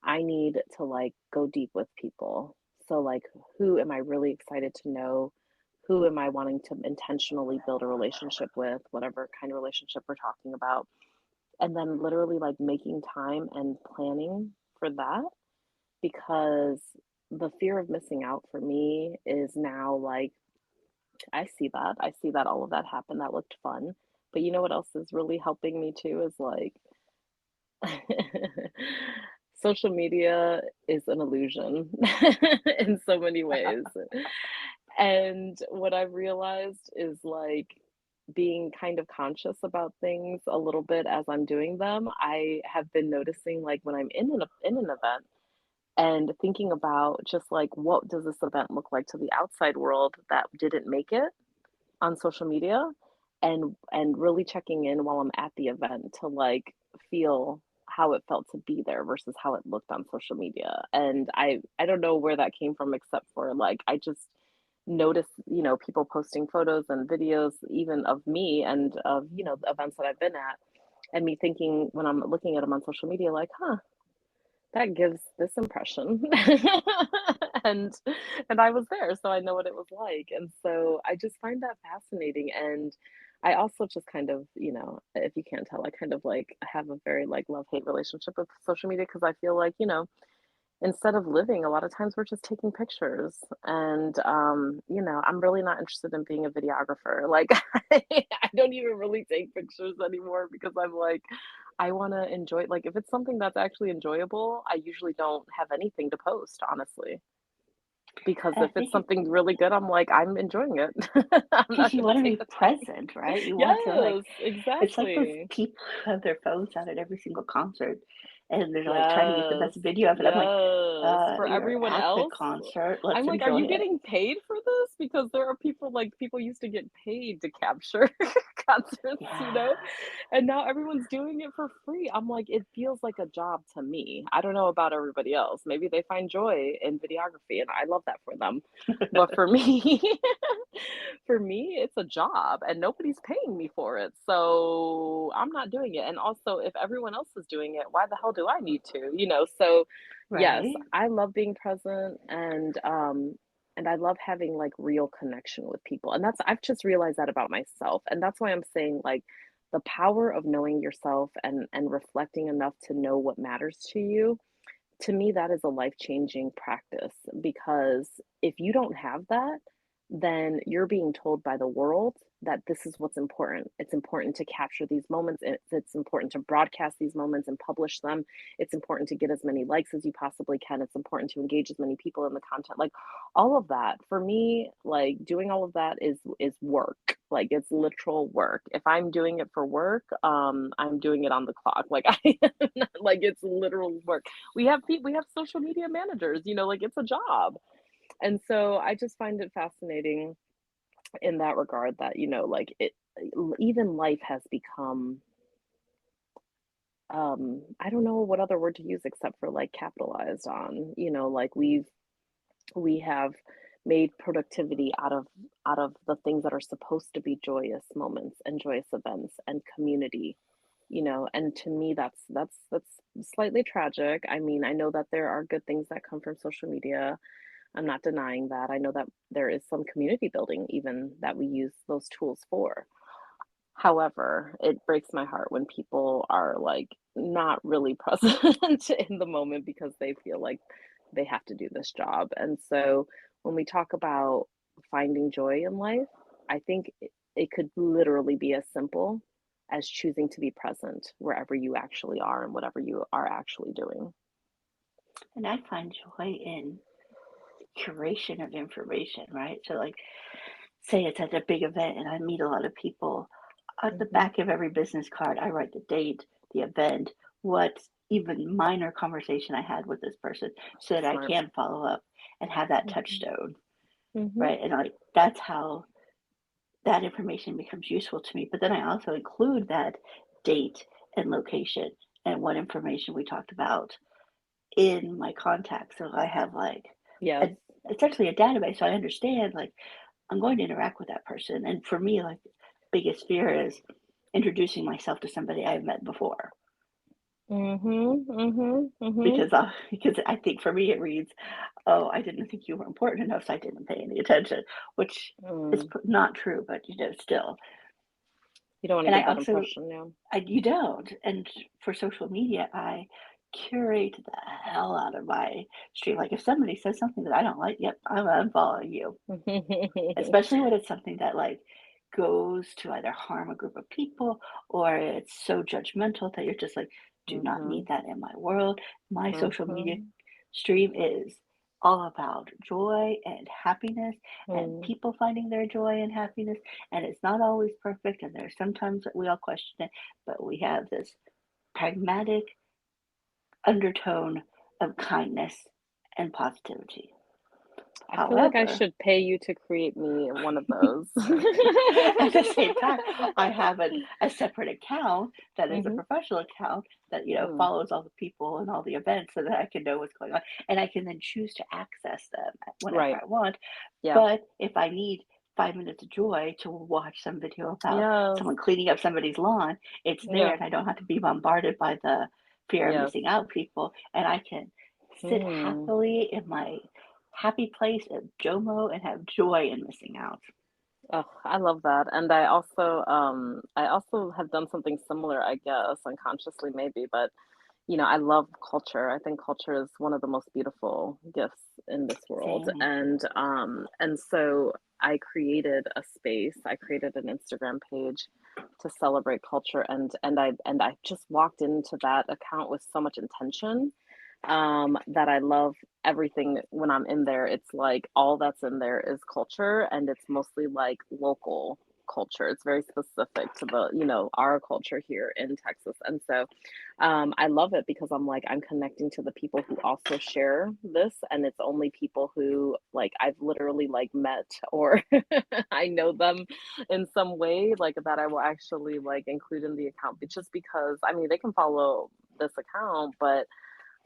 I need to like go deep with people. So like, who am I really excited to know? Who am I wanting to intentionally build a relationship with, whatever kind of relationship we're talking about? And then literally like making time and planning for that, because the fear of missing out for me is now like, I see that all of that happened. That looked fun. But you know what else is really helping me too is like social media is an illusion in so many ways. And what I've realized is like being kind of conscious about things a little bit as I'm doing them. I have been noticing like when I'm in an event and thinking about just like what does this event look like to the outside world that didn't make it on social media, and really checking in while I'm at the event to like feel how it felt to be there versus how it looked on social media. And I don't know where that came from except for like I just noticed, people posting photos and videos even of me and of, the events that I've been at, and me thinking when I'm looking at them on social media like, huh, that gives this impression. and and I was there, so I know what it was like. And so I just find that fascinating. And I also just kind of, if you can't tell, I kind of like have a very like love-hate relationship with social media because I feel like, instead of living, a lot of times we're just taking pictures. And I'm really not interested in being a videographer. Like I don't even really take pictures anymore because I'm like, I want to enjoy, like if it's something that's actually enjoyable, I usually don't have anything to post, honestly. Because I if it's think it's something really good, I'm like, I'm enjoying it. I'm because not you gonna want to take be the time. present, right? You want to like Yes, it's like those exactly. people who have their phones out at every single concert and they're like trying to get the Yes, best video of it. I'm like, yes. For you're everyone at the else, concert, I'm let's like, "Are enjoy you it. getting paid for this?" Because there are people like people used to get paid to capture concerts, Yeah. and now everyone's doing it for free. I'm like, it feels like a job to me. I don't know about everybody else. Maybe they find joy in videography, and I love that for them. But for me, for me, it's a job and nobody's paying me for it. So I'm not doing it. And also, if everyone else is doing it, why the hell do I need to? So yes, Right? I love being present, and I love having like real connection with people. And I've just realized that about myself. And that's why I'm saying like the power of knowing yourself and reflecting enough to know what matters to me, that is a life-changing practice, because if you don't have that, then you're being told by the world that this is what's important. It's important to capture these moments. It's important to broadcast these moments and publish them. It's important to get as many likes as you possibly can. It's important to engage as many people in the content. Like all of that. For me, like doing all of that is work. Like it's literal work. If I'm doing it for work, I'm doing it on the clock. Like I like it's literal work. We have social media managers, like it's a job. And so I just find it fascinating in that regard that, like even life has become, I don't know what other word to use except for like capitalized on, like we have made productivity out of the things that are supposed to be joyous moments and joyous events and community, you know, and to me that's slightly tragic. I mean, I know that there are good things that come from social media. I'm not denying that. I know that there is some community building even that we use those tools for. However, it breaks my heart when people are, like, not really present in the moment because they feel like they have to do this job, and so when we talk about finding joy in life, I think it could literally be as simple as choosing to be present wherever you actually are and whatever you are actually doing. And I find joy in curation of information, right? So, like, say it's at a big event and I meet a lot of people. At the Mhm. back of every business card, I write the date, the event, what even minor conversation I had with this person so that I Smart. can follow up and have that Mhm. touchstone, Mhm. right? And like that's how that information becomes useful to me. But then I also include that date and location and what information we talked about in my contacts. So I have like Yes. a essentially a database. So I understand like I'm going to interact with that person. And for me, like biggest fear is introducing myself to somebody I've met before. Mhm. Mhm. Mhm. Because I think for me it reads, "Oh, I didn't think you were important enough, so I didn't pay any attention," which is Mm. not true, but still. You don't wanna And I give that also impression, yeah. you don't. And for social media, I curate the hell out of my stream. Like if somebody says something that I don't like, yep, I'm unfollowing you. Especially when it's something that like goes to either harm a group of people or it's so judgmental that you're just like, do not need Mhm. that in my world. My social media Mhm. stream is all about joy and happiness and Mm. people finding their joy and happiness. And it's not always perfect. And there's sometimes that we all question it, but we have this pragmatic undertone of kindness and positivity. I feel like I However, should pay you to create me one of those. at the same time, I have a separate account that is a Mhm. professional account that, Mm. follows all the people and all the events so that I can know what's going on. And I can then choose to access them whenever Right. I want. Yeah. But if I need 5 minutes of joy to watch some video about Yes. someone cleaning up somebody's lawn, it's there Yeah. and I don't have to be bombarded by the fear of Yes. missing out people. And I can sit Hmm. happily in my happy place of JOMO and have joy in missing out. Oh, I love that, and I also have done something similar, I guess, unconsciously maybe, but, you know, I love culture. I think culture is one of the most beautiful gifts in this world, Same. and so I created an Instagram page to celebrate culture, and I just walked into that account with so much intention, that I love everything when I'm in there. It's like all that's in there is culture and it's mostly like local culture. It's very specific to the, you know, our culture here in Texas. And so I love it because I'm like, I'm connecting to the people who also share this. And it's only people who like I've literally like met or I know them in some way, like that I will actually like include in the account. But just because I mean they can follow this account, but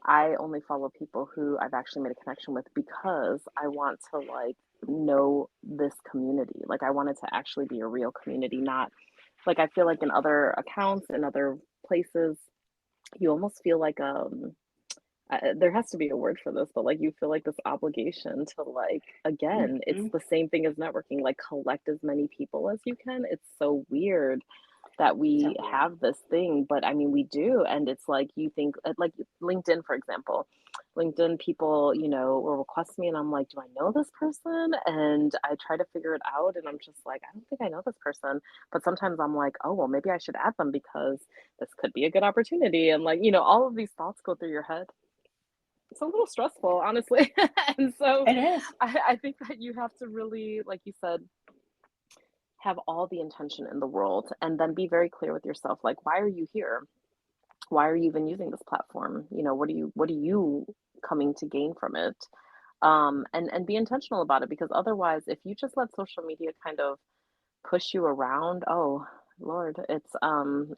I only follow people who I've actually made a connection with because I want to like know this community. Like I want it to actually be a real community, not like I feel like in other accounts and other places, you almost feel like there has to be a word for this, but like you feel like this obligation to like again, it's Mhm. the same thing as networking, like collect as many people as you can. It's so weird that So we weird. have this thing, but I mean, we do. And it's like you think, like LinkedIn, for example, LinkedIn people, you know, will request me, and I'm like, do I know this person? And I try to figure it out, and I'm just like, I don't think I know this person. But sometimes I'm like, oh, well, maybe I should add them because this could be a good opportunity. And like, you know, all of these thoughts go through your head. It's a little stressful, honestly. And so It is. I think that you have to really, like you said, have all the intention in the world and then be very clear with yourself like why are you here, why are you even using this platform, you know, what are you coming to gain from it, and be intentional about it because otherwise if you just let social media kind of push you around, oh lord, it's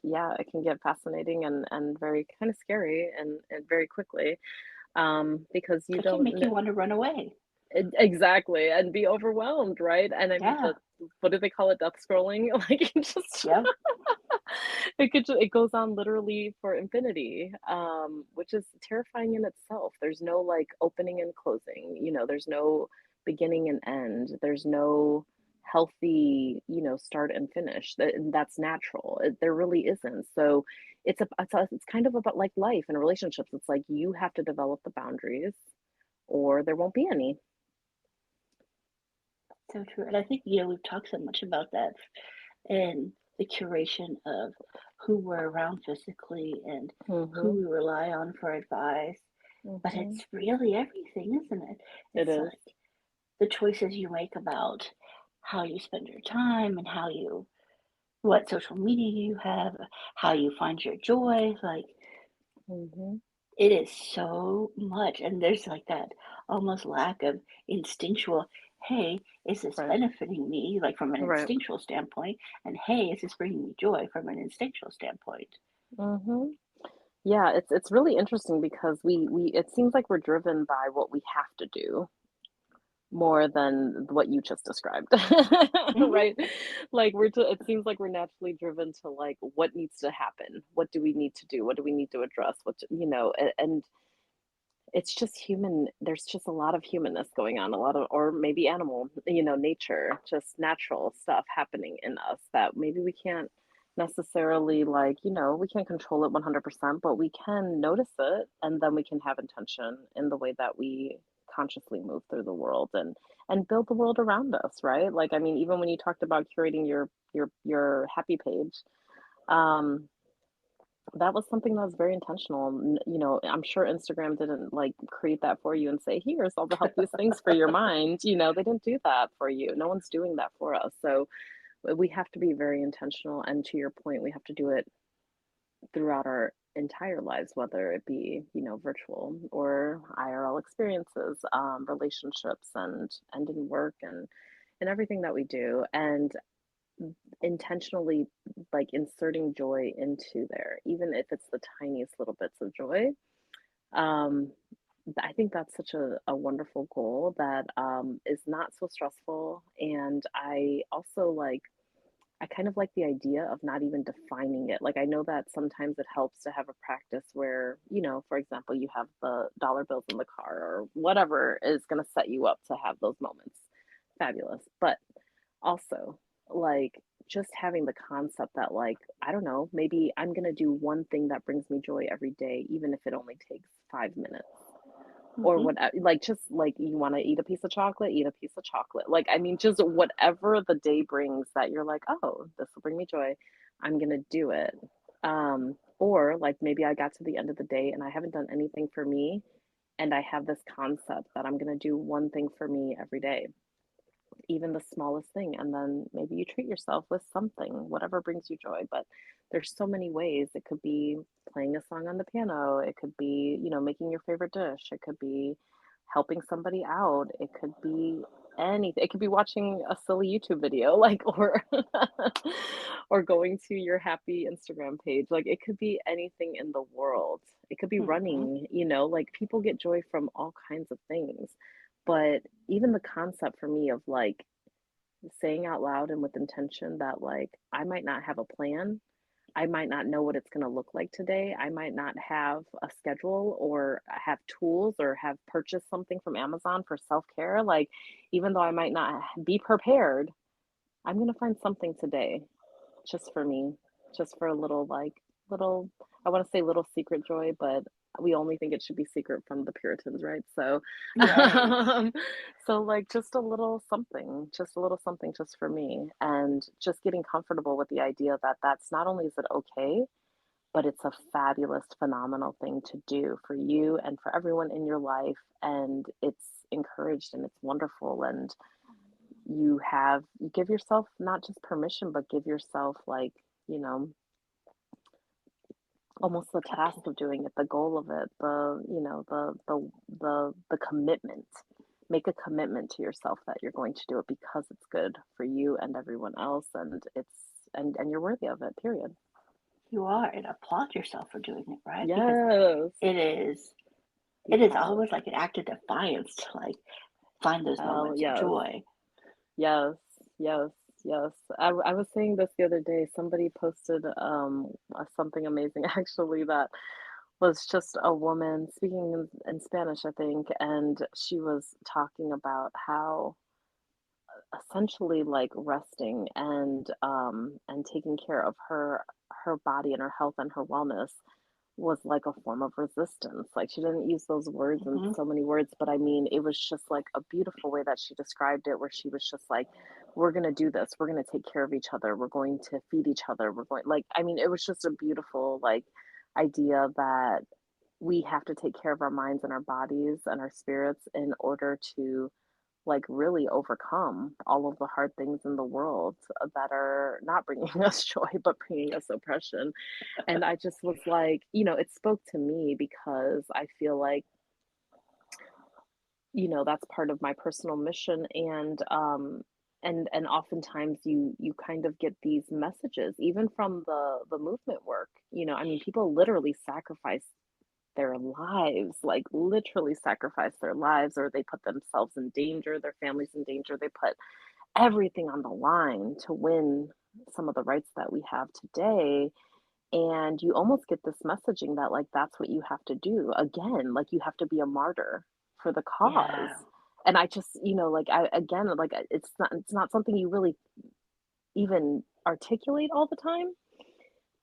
yeah, it can get fascinating and very kind of scary and very quickly because you It can don't make you want to run away. Exactly, and be overwhelmed, right? And I mean, Yeah. the what do they call it? Death scrolling? Like, it just Yep. it goes on literally for infinity, which is terrifying in itself. There's no, like, opening and closing, there's no beginning and end. There's no healthy, start and finish. That's natural. There really isn't. So it's kind of about like life and relationships. It's like you have to develop the boundaries or there won't be any. So true. And I think, you know, we've talked so much about that and the curation of who we're around physically and who Mhm. we rely on for advice. But Mhm. it's really everything, isn't it? It It's is. like the choices you make about how you spend your time and what social media you have, how you find your joy. Like, Mhm. it is so much. And there's like that almost lack of instinctual, hey, is this Right. benefiting me, like from an Right. instinctual standpoint? And hey, is this bringing me joy from an instinctual standpoint? Mhm. Yeah, it's really interesting because we it seems like we're driven by what we have to do more than what you just described. Hmm. Right? Like it seems like we're naturally driven to like what needs to happen. What do we need to do? What do we need to address? And it's just human. There's just a lot of humanness going on, a lot of, or maybe animal, nature, just natural stuff happening in us that maybe we can't necessarily like, we can't control it 100%, but we can notice it and then we can have intention in the way that we consciously move through the world and build the world around us, right? Like, I mean, even when you talked about curating your happy page, um that was something that was very intentional. I'm sure Instagram didn't like create that for you and say, here's all the healthiest things for your mind. They didn't do that for you. No one's doing that for us. So we have to be very intentional. And to your point, we have to do it throughout our entire lives, whether it be, virtual or IRL experiences, relationships and in work and everything that we do. And intentionally like inserting joy into there, even if it's the tiniest little bits of joy. Um, I think that's such a wonderful goal that is not so stressful. And I also like, I kind of like the idea of not even defining it. Like, I know that sometimes it helps to have a practice where, for example, you have the dollar bills in the car or whatever is going to set you up to have those moments. Fabulous. But also, like, just having the concept that, like, I don't know, maybe I'm gonna do one thing that brings me joy every day, even if it only takes 5 minutes or Hmm. what, like, just like you want to eat a piece of chocolate. Like, I mean, just whatever the day brings that you're like, oh, this will bring me joy, I'm gonna do it. Or like maybe I got to the end of the day and I haven't done anything for me, and I have this concept that I'm gonna do one thing for me every day, even the smallest thing, and then maybe you treat yourself with something, whatever brings you joy. But there's so many ways. It could be playing a song on the piano, it could be, making your favorite dish, it could be helping somebody out, it could be anything. It could be watching a silly YouTube video, like, or or going to your happy Instagram page. Like, it could be anything in the world. It could be Hmm. running, like people get joy from all kinds of things. But even the concept for me of like saying out loud and with intention that like I might not have a plan, I might not know what it's going to look like today, I might not have a schedule or have tools or have purchased something from Amazon for self-care, like even though I might not be prepared, I'm going to find something today just for me, just for a little, like, little, I want to say little secret joy, but we only think it should be secret from the Puritans, right? So, Right. um, so like just a little something, just a little something just for me, and just getting comfortable with the idea that that's not only is it okay, but it's a fabulous, phenomenal thing to do for you and for everyone in your life, and it's encouraged and it's wonderful, and you give yourself not just permission, but give yourself like, you know, almost the A task of doing it, the goal of it, the commitment. Make a commitment to yourself that you're going to do it because it's good for you and everyone else, and and you're worthy of it, period. You are, and applaud yourself for doing it, right? Because Yes, it is you it is have. always like an act of defiance to like find those Hell moments of yes. joy. Yes, yes, yes. I was saying this the other day. Somebody posted something amazing actually that was just a woman speaking in Spanish, I think, and she was talking about how essentially like resting and taking care of her body and her health and her wellness was like a form of resistance. Like she didn't use those words in Hmm. so many words, but I mean, it was just like a beautiful way that she described it, where she was just like, we're going to do this. We're going to take care of each other. We're going to feed each other. We're going, like, I mean, it was just a beautiful, like, idea that we have to take care of our minds and our bodies and our spirits in order to like really overcome all of the hard things in the world that are not bringing us joy but bringing us oppression. And I just was like, it spoke to me because I feel like, that's part of my personal mission. And oftentimes you kind of get these messages even from the movement work. I mean, people literally sacrifice their lives, like literally sacrifice their lives, or they put themselves in danger, their families in danger. They put everything on the line to win some of the rights that we have today. And you almost get this messaging that like that's what you have to do. Again, like you have to be a martyr for the cause. Yeah, And I just, like I again, like it's not something you really even articulate all the time,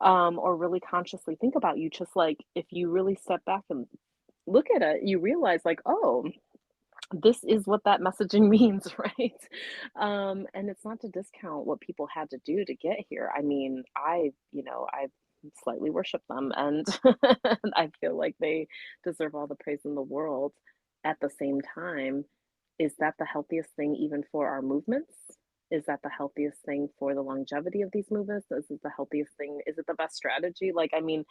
or really consciously think about. You just like if you really step back and look at it, you realize like, oh, this is what that messaging means, right? And it's not to discount what people had to do to get here. I mean, I slightly worship them, and and I feel like they deserve all the praise in the world. At the same time, is that the healthiest thing even for our movements? Is that the healthiest thing for the longevity of these movements? Is it the healthiest thing? Is it the best strategy? Like, I mean,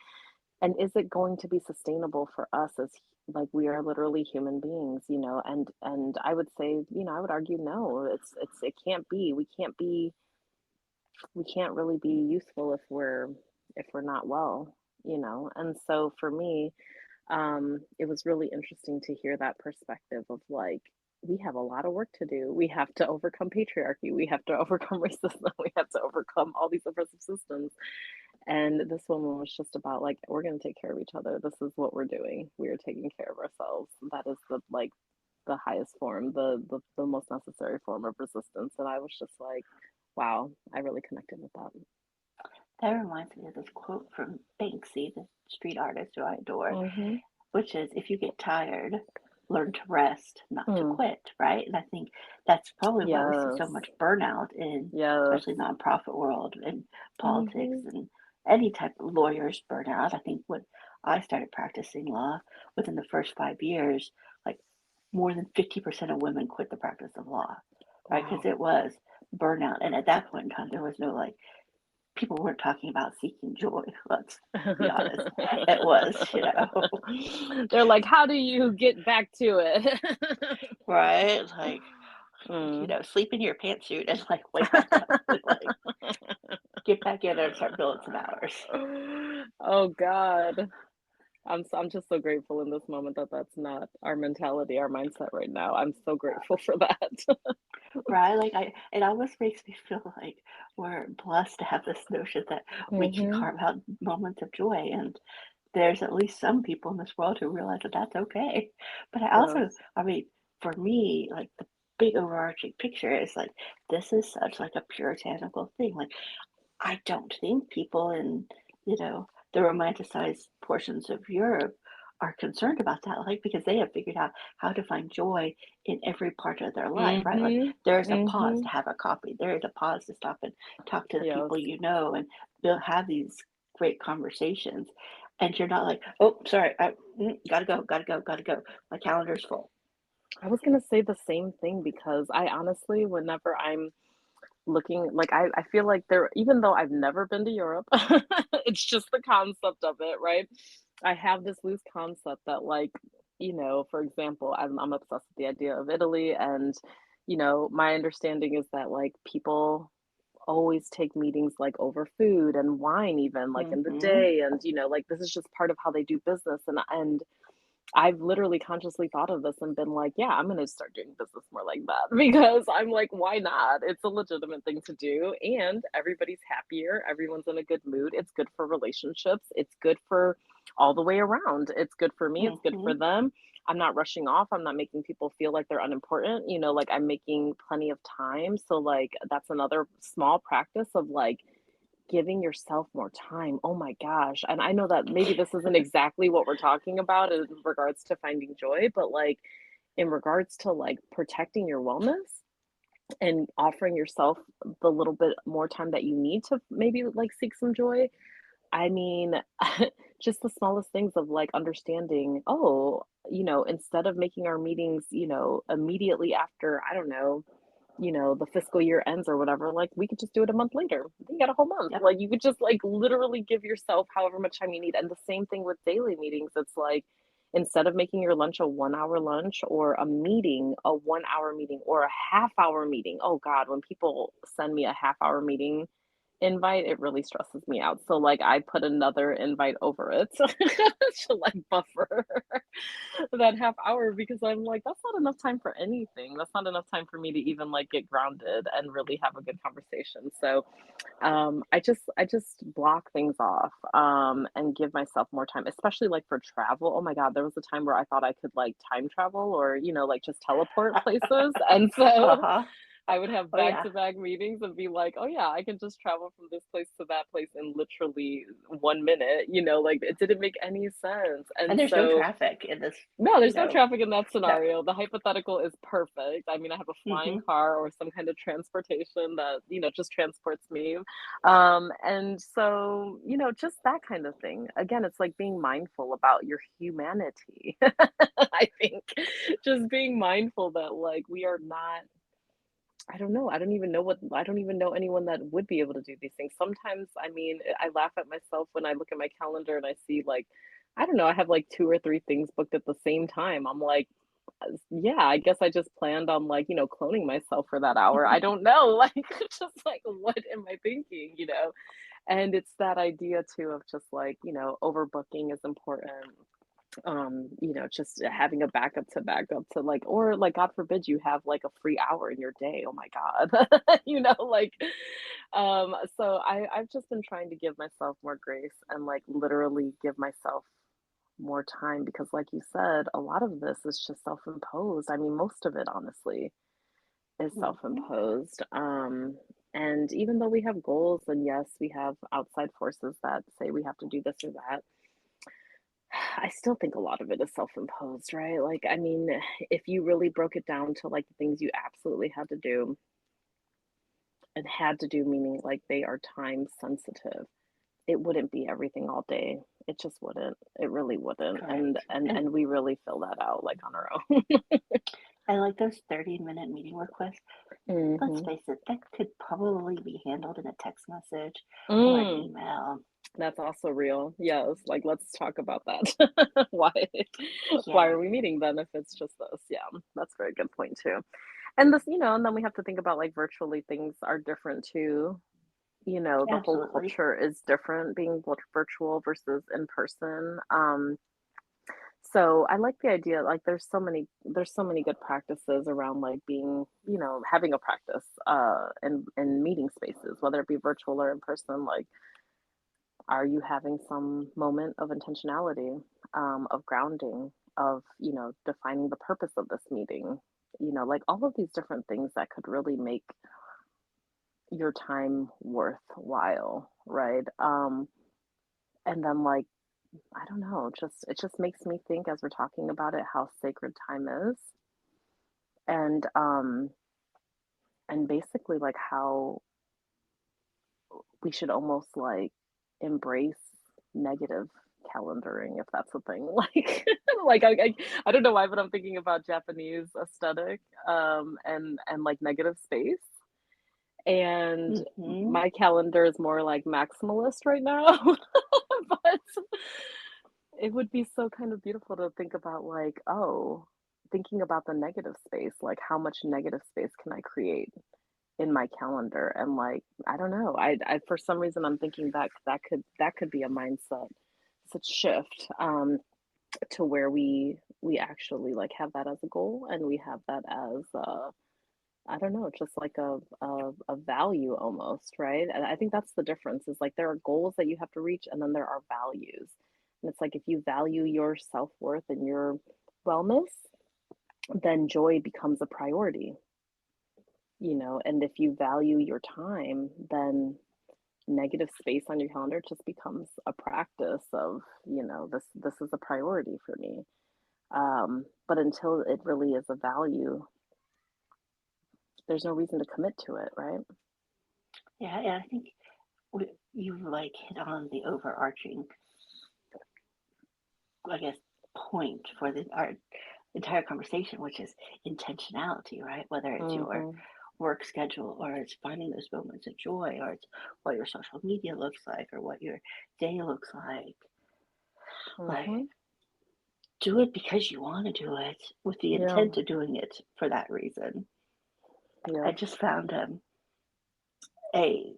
and is it going to be sustainable for us as like we are literally human beings, and I would say, I would argue no, it can't be. We can't really be useful if we're not well, And so for me, it was really interesting to hear that perspective of like we have a lot of work to do. We have to overcome patriarchy. We have to overcome racism. We have to overcome all these oppressive systems. And this woman was just about like, we're going to take care of each other. This is what we're doing. We are taking care of ourselves. That is the highest form, the most necessary form of resistance. And I was just like, wow, I really connected with that. that reminds me of this quote from Banksy, the street artist who I adore, Mm-hmm. which is, if you get tired, learn to rest, not to Hmm. quit, right? And I think that's probably why we see so Yes. much burnout in Yes. especially nonprofit world and politics Mm-hmm. and any type of lawyers burnout. I think when I started practicing law, within the first 5 years, like more than 50% of women quit the practice of law, right? Because Wow. it was burnout. And at that point in time, there was no like, people weren't talking about seeking joy. Let's be honest. It was, They're like, how do you get back to it? right? Like, Mm. sleep in your pantsuit and like wake back up and like get back in there and start building some hours. Oh God. I'm just so grateful in this moment that that's not our mentality, our mindset right now. I'm so grateful for that. Right? Like it almost makes me feel like we're blessed to have this notion that we can Mhm. carve out moments of joy. And there's at least some people in this world who realize that that's okay. But I Yes. also, I mean, for me, like the big overarching picture is like this is such like a puritanical thing. Like I don't think people in, the romanticized portions of Europe are concerned about that, like because they have figured out how to find joy in every part of their life, right? Like Mhm. there's a pause to Mhm. have a coffee, there is a pause to stop and talk to the Yes. people and have these great conversations. And you're not like, oh, sorry, gotta go, gotta go, gotta go. My calendar's full. I was gonna say the same thing because I honestly, whenever I'm looking, like I feel like there, even though I've never been to Europe, it's just the concept of it, right? I have this loose concept that like, for example, I'm obsessed with the idea of Italy, and my understanding is that like people always take meetings like over food and wine even like in the Hmm. day, and like this is just part of how they do business. And I've literally consciously thought of this and been like, "Yeah, I'm gonna start doing business more like that," because I'm like, "Why not?" It's a legitimate thing to do, and everybody's happier, everyone's in a good mood, it's good for relationships, it's good for all the way around. It's good for me, it's good for Mhm. them. I'm not rushing off, I'm not making people feel like they're unimportant, like, I'm making plenty of time, so, like, that's another small practice of, like, giving yourself more time. Oh my gosh. And I know that maybe this isn't exactly what we're talking about in regards to finding joy, but like in regards to like protecting your wellness and offering yourself the little bit more time that you need to maybe like seek some joy. I mean, just the smallest things of like understanding, oh, instead of making our meetings, immediately after, I don't know, the fiscal year ends or whatever, like we could just do it a month later. You got a whole month. Yep. Like you could just like literally give yourself however much time you need. And the same thing with daily meetings. It's like instead of making your lunch a 1 hour lunch or a meeting, a 1 hour meeting or a half hour meeting. Oh God, when people send me a half hour meeting invite, it really stresses me out. So like I put another invite over it to like buffer that half hour because I'm like, that's not enough time for anything. That's not enough time for me to even like get grounded and really have a good conversation. So I just block things off and give myself more time, especially like for travel. Oh my God, there was a time where I thought I could like time travel or, like just teleport places. And so Uh-huh. I would have Oh, yeah. back-to-back meetings and be like, "Oh, yeah, I can just travel from this place to that place in literally 1 minute," like, it didn't make any sense, and And there's no so traffic in this, no, you there's no know traffic in that no. scenario. The hypothetical is perfect. I mean, I have a flying Mhm. car or some kind of transportation that, just transports me. And so, just that kind of thing. Again, it's like being mindful about your humanity. I think just being mindful that like we are not I don't know. I don't even know anyone that would be able to do these things. Sometimes, I mean, I laugh at myself when I look at my calendar and I see like, I don't know, I have like two or three things booked at the same time. I'm like, yeah, I guess I just planned on like, cloning myself for that hour. I don't know. Like, just like, what am I thinking? And it's that idea too of just like, overbooking is important just having a backup to like or like God forbid you have like a free hour in your day. Oh my God. Like so I've just been trying to give myself more grace and like literally give myself more time because like you said, a lot of this is just self-imposed. I mean, most of it honestly is Mhm. self-imposed. And even though we have goals and yes, we have outside forces that say we have to do this or that, I still think a lot of it is self-imposed, right? Like, I mean, if you really broke it down to like the things you absolutely had to do and had to do, meaning like they are time sensitive, it wouldn't be everything all day. It just wouldn't. It really wouldn't. And Correct. and And and we really fill that out like on our own. I like those 30-minute meeting requests. Let's hmm face it, that could probably be handled in a text message or an Mm, email. that's also real. Yes, like let's talk about that. Why Yeah, are we meeting then if it's just this? Yeah, that's a very good point too. And and then we have to think about like virtually things are different too. The whole absolutely. culture is different being virtual versus in person. So I like the idea, like there's so many good practices around like being, having a practice in meeting spaces, whether it be virtual or in person, like are you having some moment of intentionality, of grounding, of, defining the purpose of this meeting? Like all of these different things that could really make your time worthwhile, right? And then like, I don't know, just it just makes me think as we're talking about it how sacred time is and basically like how we should almost like embrace negative calendaring if that's a thing. Like I don't know why, but I'm thinking about Japanese aesthetic and like negative space. And Mhm. my calendar is more like maximalist right now. But it would be so kind of beautiful to think about like, oh, thinking about the negative space, like how much negative space can I create in my calendar? And like, I don't know. I for some reason I'm thinking that that could be a mindset such shift. to where we actually like have that as a goal, and we have that as I don't know, just like a value almost, right? And I think that's the difference is like there are goals that you have to reach, and then there are values. And it's like if you value your self-worth and your wellness, then joy becomes a priority, and if you value your time, then negative space on your calendar just becomes a practice of, this is a priority for me. But until it really is a value, there's no reason to commit to it, right? Yeah, and I think you like hit on the overarching, I guess, point for our entire conversation, which is intentionality, right? Whether it's your Mhm. work schedule or it's finding those moments of joy or it's what your social media looks like or what your day looks like. Like, Mhm. do it because you want to do it with the Yeah. intent of doing it for that reason. I Yep. just found a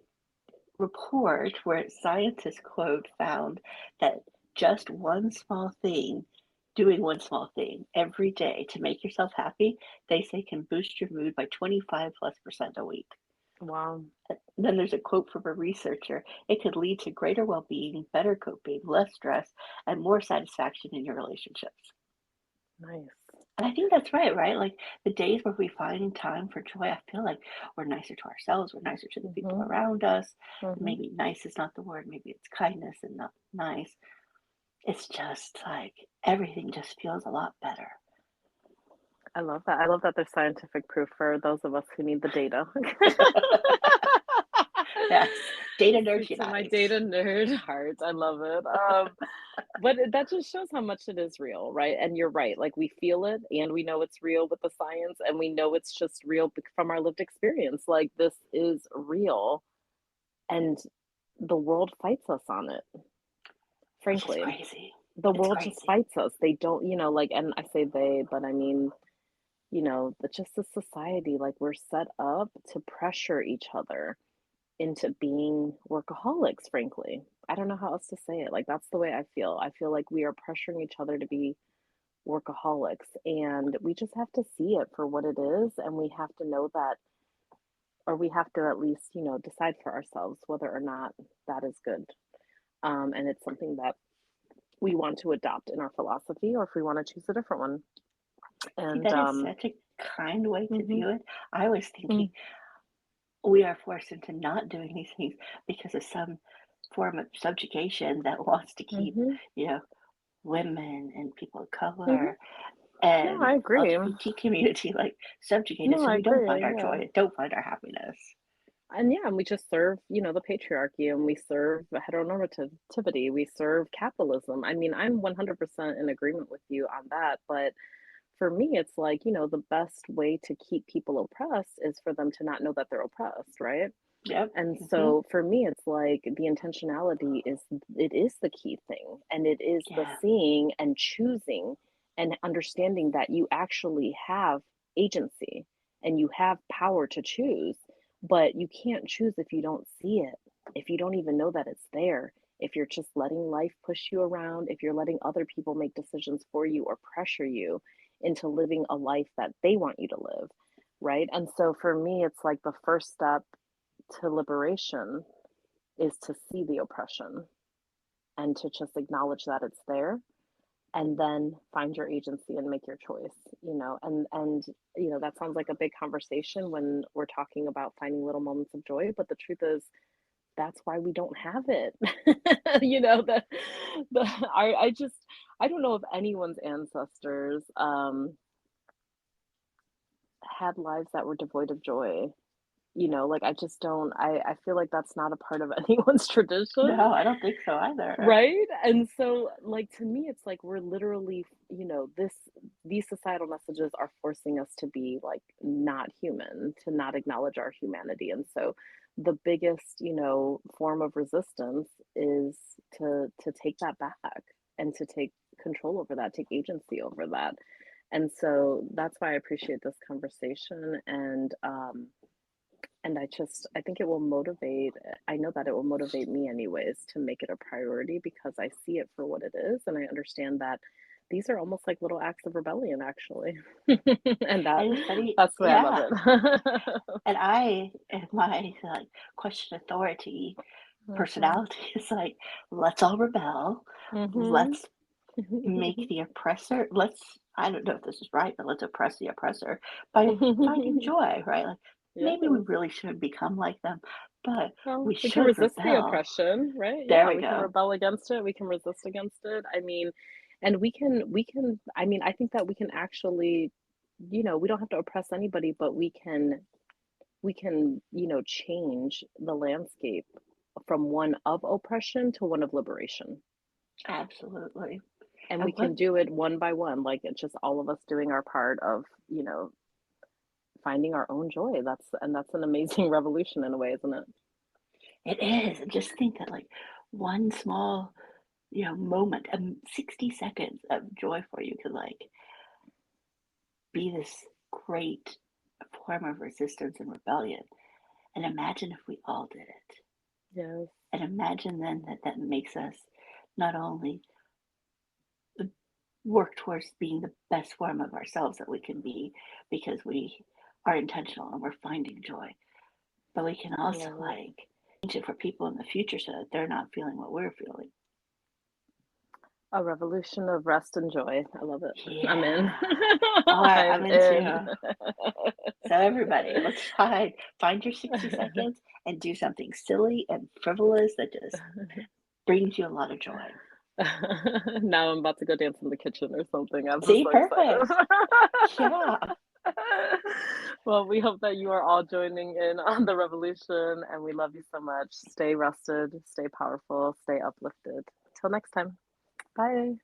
report where scientists, quote, found that just one small thing, doing one small thing every day to make yourself happy, they say can boost your mood by 25+% a week. Wow. Then there's a quote from a researcher: it could lead to greater well being, better coping, less stress, and more satisfaction in your relationships. Nice. And I think that's right, right? Like the days where we find time for joy, I feel like we're nicer to ourselves, we're nicer to the people Mhm. around us. Mhm. Maybe nice is not the word, maybe it's kindness and not nice. It's just like everything just feels a lot better. I love that. I love that there's scientific proof for those of us who need the data. Yes, data nerds Speak to my unite. data nerd heart. I love it. But that just shows how much it is real, right? And you're right. Like we feel it and we know it's real with the science, and we know it's just real from our lived experience. Like this is real, and the world fights us on it, Which is frankly. crazy. The It's world just crazy. fights us. They don't, like, and I say they, but I mean, just the society, like we're set up to pressure each other into being workaholics, frankly. I don't know how else to say it. Like that's the way I feel. I feel like we are pressuring each other to be workaholics, and we just have to see it for what it is, and we have to know that, or we have to at least, decide for ourselves whether or not that is good. And it's something that we want to adopt in our philosophy, or if we want to choose a different one. See, And that is such a kind way to mhm, view it. I was thinking mm, we are forced into not doing these things because of some form of subjugation that wants to keep, mhm, you know, women and people of mhm. color No, and I agree. LGBT community like subjugated No, so I we don't find agree. our Yeah. joy, don't find our happiness. And yeah, and we just serve, the patriarchy, and we serve heteronormativity, we serve capitalism. I mean, I'm 100% in agreement with you on that. But for me, it's like, the best way to keep people oppressed is for them to not know that they're oppressed, right? Yep. And Hmm. so for me, it's like the intentionality it is the key thing. And it is the Yeah. seeing and choosing and understanding that you actually have agency and you have power to choose, but you can't choose if you don't see it, if you don't even know that it's there, if you're just letting life push you around, if you're letting other people make decisions for you or pressure you into living a life that they want you to live. Right. And so for me, it's like the first step to liberation is to see the oppression and to just acknowledge that it's there, and then find your agency and make your choice, and that sounds like a big conversation when we're talking about finding little moments of joy, but the truth is that's why we don't have it. I don't know if anyone's ancestors had lives that were devoid of joy. Like I just don't, I feel like that's not a part of anyone's tradition, No, I don't think so either. right? And so like to me it's like we're literally, these societal messages are forcing us to be like not human, to not acknowledge our humanity. And so the biggest, form of resistance is to take that back and to take control over that, take agency over that. And so that's why I appreciate this conversation. And I think it will motivate, I know that it will motivate me anyways to make it a priority because I see it for what it is, and I understand that these are almost like little acts of rebellion, actually. And And it's funny, that's the way I love yeah. it. And I, in my like question authority Mhm. personality, is like, let's all rebel. Mhm. Let's make the oppressor, let's, I don't know if this is right, but let's oppress the oppressor by finding joy, right? Like maybe we Yes. really shouldn't become like them, but Well, we we can should resist the rebel. oppression, right? There Yeah, we we can go. rebel against it, we can resist against it. I mean, and we can I mean, I think that we can actually, we don't have to oppress anybody, but we can, change the landscape from one of oppression to one of liberation. Absolutely. And we And can what do it one by one, like it's just all of us doing our part of, finding our own joy. That's an amazing revolution in a way, isn't it? it is, and just think that like one small, moment, 60 seconds of joy for you could like be this great form of resistance and rebellion. And imagine if we all did it. Yes. And imagine then that that makes us not only work towards being the best form of ourselves that we can be because we are intentional and we're finding joy, but we can I also love it. like change it for people in the future so that they're not feeling what we're feeling. A revolution of rest and joy. I love it. I'm in. Yeah. All right, I'm I'm in. into. So everybody, let's find your 60 seconds and do something silly and frivolous that just brings you a lot of joy. Now I'm about to go dance in the kitchen or something. I'm just See, so excited. perfect. Yeah. Well, we hope that you are all joining in on the revolution, and we love you so much. Stay rested, stay powerful, stay uplifted. Till next time. Bye.